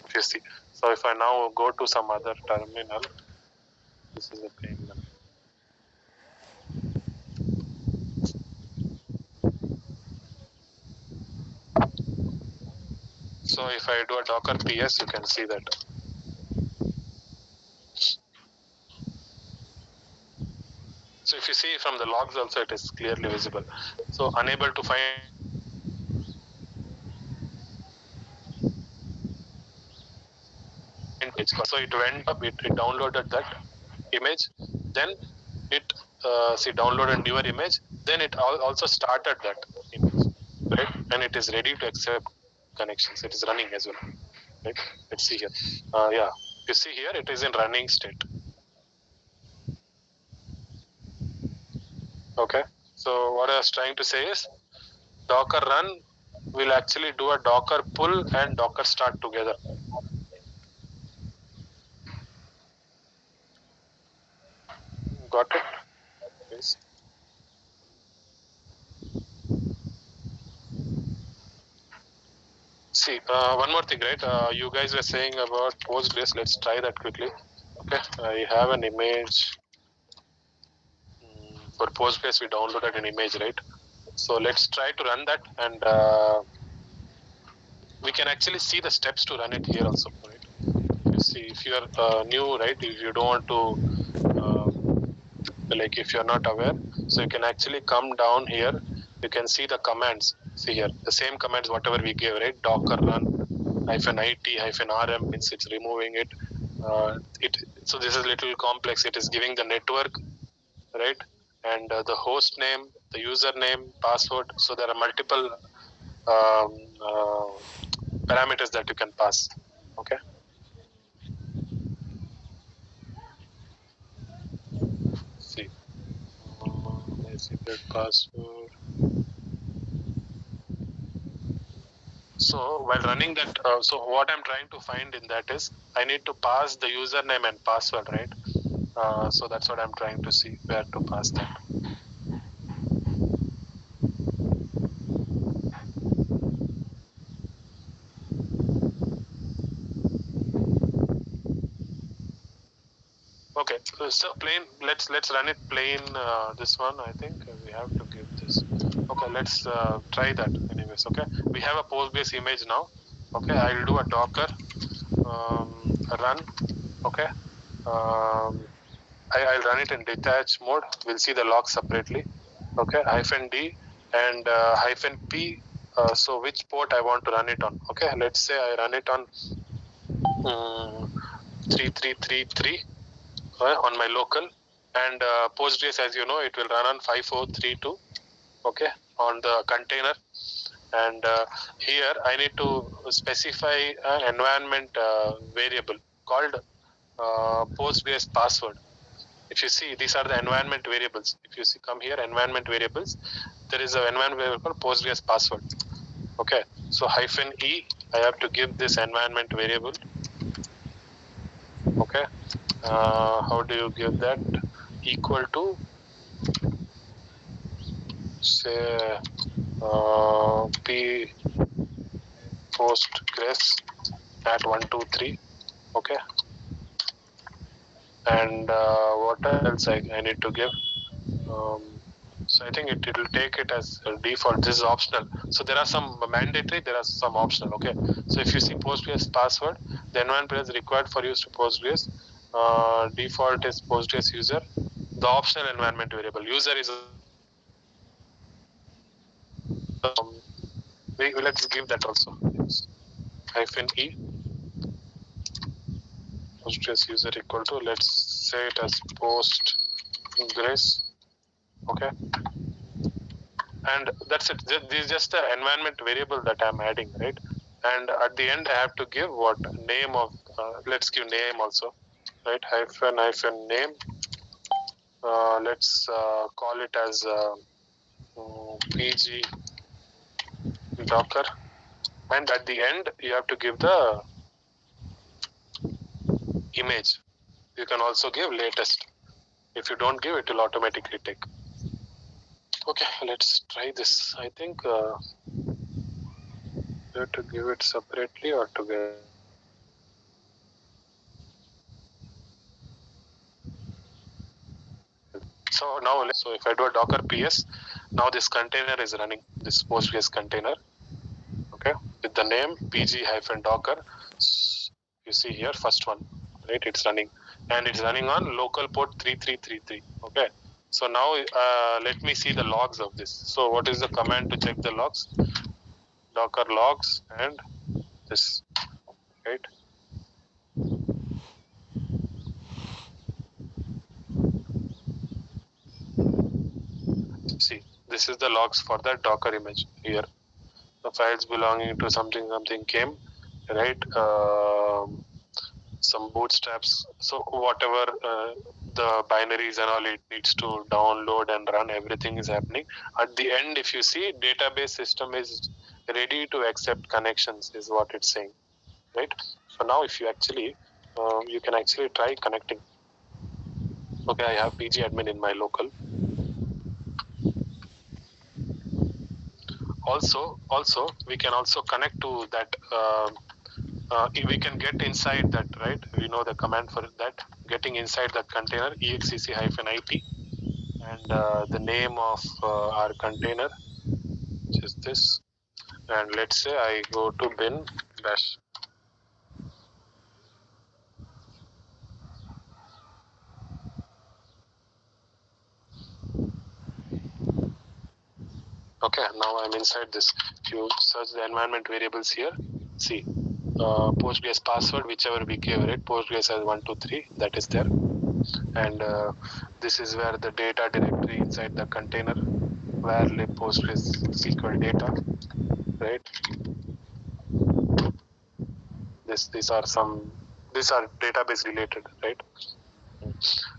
If you see. So if I now go to some other terminal, this is the plain one. So if I do a docker ps, you can see that. So if you see from the logs also, it is clearly visible. So unable to find page. So it went up, it downloaded that image, then it downloaded newer image, then it also started that image, right? And it is ready to accept connections. It is running as well, right? Let's see here. Yeah, you see here it is in running state. Okay. So what I was trying to say is docker run will actually do a docker pull and docker start together. Got it? Yes. See, one more thing, right? You guys were saying about Postgres. Let's try that quickly. Okay, I have an image. For Postgres, we downloaded an image, right? So let's try to run that, and we can actually see the steps to run it here also, right? You see, if you are new, right? If you don't want to, like, if you're not aware, so you can actually come down here. You can see the commands. See here, the same commands, whatever we gave, right? Docker run -it -rm means it's removing it. So this is a little complex. It is giving the network, right? And the host name, the username, password. So there are multiple parameters that you can pass. Okay. See, my secret password. So while running that, so what I'm trying to find in that is I need to pass the username and password, right? So that's what I'm trying to see where to pass that. Okay, so plain. Let's run it plain. This one, I think we have to give this. Okay, let's try that. Anyways, okay, we have a Postgres image now. Okay, I'll do a Docker run. Okay, I'll run it in detach mode. We'll see the logs separately. Okay, -d and -p. So which port I want to run it on? Okay, let's say I run it on 3333 on my local, and Postgres, as you know, it will run on 5432. Okay, on the container, and here I need to specify an environment variable called Postgres password. if you see, these are the environment variables. If you see, come here, environment variables, there is an environment variable called Postgres password. Okay, so -e, I have to give this environment variable. Okay, how do you give that? Equal to, say, p Postgres at 123. Okay, and what else I need to give? So I think it will take it as a default. This is optional. So there are some mandatory, there are some optional. Okay. So if you see Postgres password, the environment is required for use to Postgres. Default is Postgres user. The optional environment variable user is. Let's give that also. Yes. -e Postgres user equal to, let's say it as Postgres. Okay. And that's it. This is just the environment variable that I'm adding, right? And at the end, I have to give what name of, let's give name also, right? Hyphen name. Let's call it as PG Docker. And at the end, you have to give the image. You can also give latest. If you don't give, it will automatically take. Okay, let's try this. I think you have to give it separately or together. So now, so if I do a Docker PS, now this container is running, this Postgres container, okay, with the name pg-docker. You see here, first one, right? It's running, and it's running on local port 3333. Okay. So now let me see the logs of this. So what is the command to check the logs? Docker logs and this, right? See, this is the logs for the Docker image here. The files belonging to something came, right? Some bootstraps. So whatever the binaries and all it needs to download and run, everything is happening. At the end, if you see, database system is ready to accept connections, is what it's saying, right? So now if you actually, you can actually try connecting. Okay, I have PG admin in my local. Also, we can also connect to that. We can get inside that, right? We know the command for that. Getting inside that container, exec-it, and the name of our container, which is this. And let's say I go to bin bash. Okay, now I'm inside this. If you search the environment variables here, see, Postgres password, whichever we gave, right? Postgres has 123, that is there. And this is where the data directory inside the container, where lib Postgres SQL data, right? These are database related, right?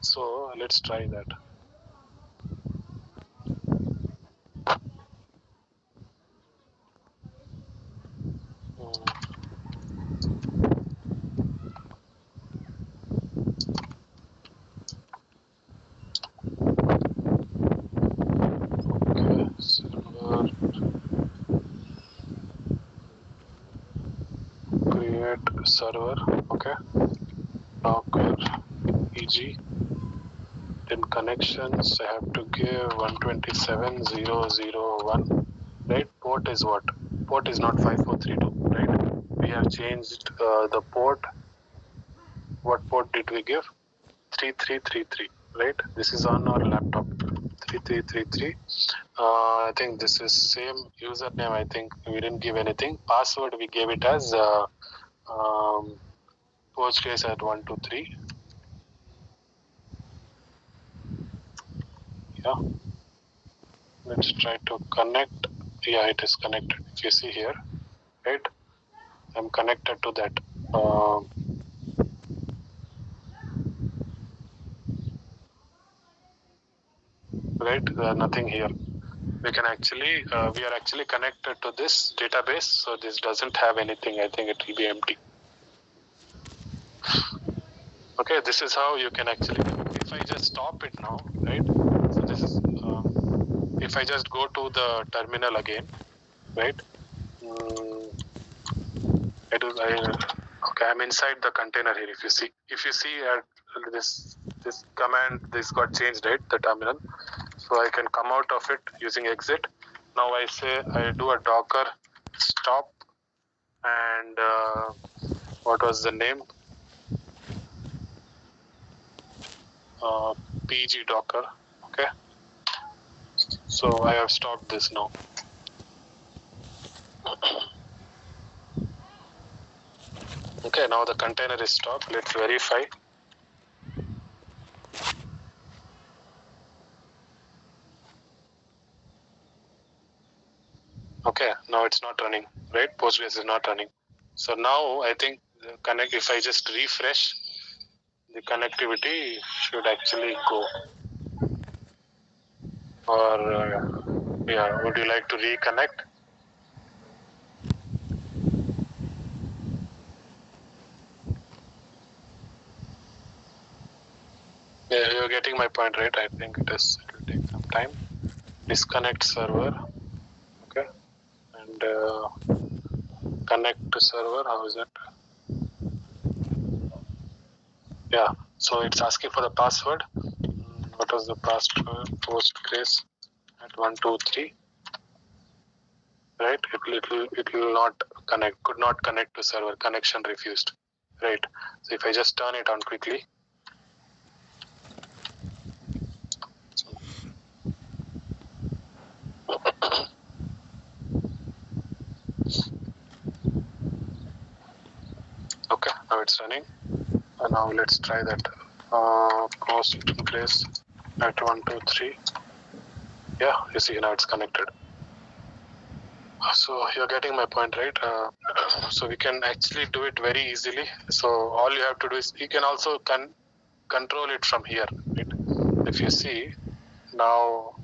So let's try that. Okay, server, create server. Okay, Docker EG. Then connections, I have to give 127.0.0.1. Right? Port is what? Port is not 5432. Right? We have changed the port. What port did we give? 3333. Right? This is on our laptop. 3333. I think this is same username. I think we didn't give anything. Password we gave it as Postgres at 123. Yeah. Let's try to connect. Yeah, it is connected. If you see here, right? I'm connected to that. right? Nothing here. We can actually, we are actually connected to this database, so this doesn't have anything. I think it will be empty. Okay, this is how you can actually, if I just stop it now, right? So this is, if I just go to the terminal again, right? Okay, I'm inside the container here. If you see this command, this got changed, right? The terminal. So I can come out of it using exit. Now I say I do a docker stop, and what was the name? PG docker. Okay. So I have stopped this now. Okay, now the container is stopped. Let's verify. Okay, now it's not running, right? Postgres is not running. So now I think the connect. If I just refresh, the connectivity should actually go. Or yeah, would you like to reconnect? Yeah, you're getting my point, right? I think it will take some time. Disconnect server, okay, and connect to server. How is it? Yeah, so it's asking for the password. What was the password? Postgres at 123. Right? It will not connect. Could not connect to server. Connection refused. Right. So if I just turn it on quickly. Okay, now it's running. And now let's try that. Postgres at 123. Yeah, you see now it's connected. So you're getting my point, right? So we can actually do it very easily. So all you have to do is you can also control it from here. Right? If you see now,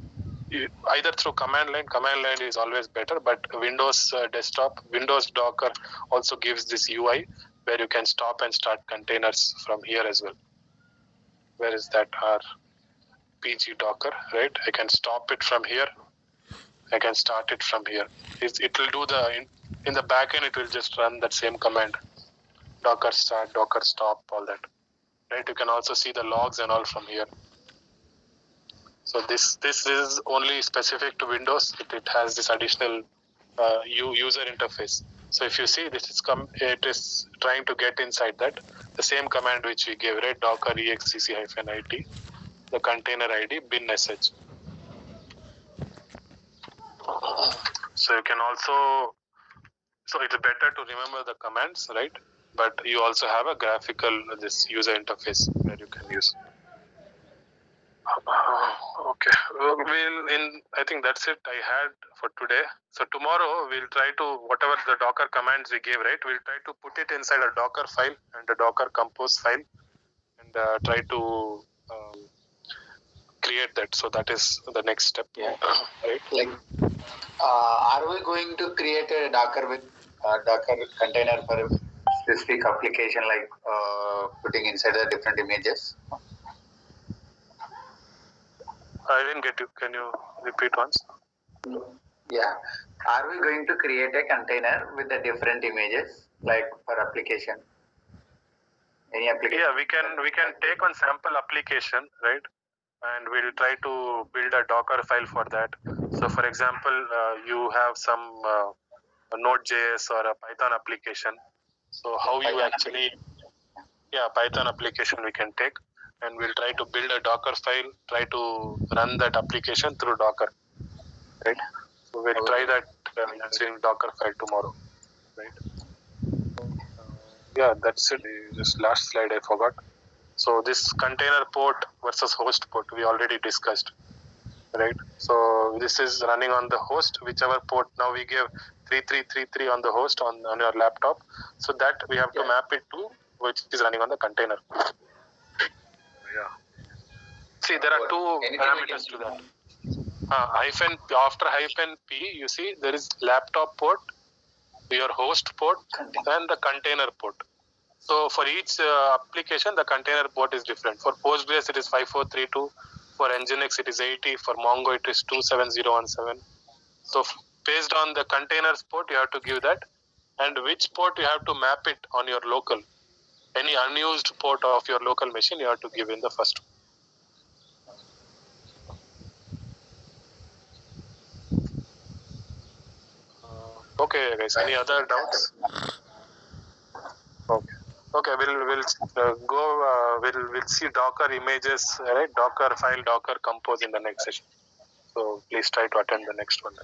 either through command line is always better. But Windows desktop, Windows Docker also gives this UI where you can stop and start containers from here as well. Where is that? Our PG Docker, right? I can stop it from here. I can start it from here. It will do in the backend. It will just run that same command: docker start, docker stop, all that. Right? You can also see the logs and all from here. So this is only specific to Windows. It has this additional user interface. So if you see, it is trying to get inside that the same command which we gave, right? Docker execc-it, the container ID bin sh. So you can also, so it's better to remember the commands, right? But you also have a graphical this user interface where you can use. Okay, I think that's it I had for today. So tomorrow we'll try to, whatever the Docker commands we gave, right? We'll try to put it inside a Docker file and a Docker compose file, and try to create that. So that is the next step. Yeah. Right? Like, are we going to create a Docker with Docker container for a specific application, like putting inside the different images? I didn't get you. Can you repeat once? Yeah. Are we going to create a container with the different images, like for application? Any application? Yeah, we can take one sample application, right? And we'll try to build a Docker file for that. So for example, you have some Node.js or a Python application. So how you actually, Python application we can take, and we'll try to build a Docker file, try to run that application through Docker, right? So we'll try that using Docker file tomorrow, right? Yeah, that's it. Just last slide I forgot. So this container port versus host port we already discussed, right? So this is running on the host, whichever port. Now we give 3333 on the host on your laptop. So that we have to map it to which is running on the container. Yeah. See, there are two parameters to that. After -P, you see there is laptop port, your host port, and the container port. So for each application, the container port is different. For Postgres, it is 5432. For Nginx, it is 80. For Mongo, it is 27017. So based on the containers port, you have to give that. And which port you have to map it on your local. Any unused port of your local machine, you have to give in the first one. Okay, guys. Any other doubts? Okay. We'll see Docker images, right? Docker file, Docker compose in the next session. So please try to attend the next one.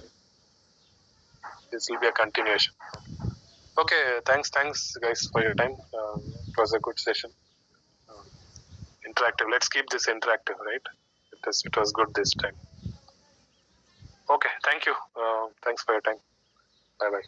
This will be a continuation. Okay. Thanks guys for your time. It was a good session. Interactive. Let's keep this interactive, right? It was good this time. Okay. Thank you. Thanks for your time. Bye bye.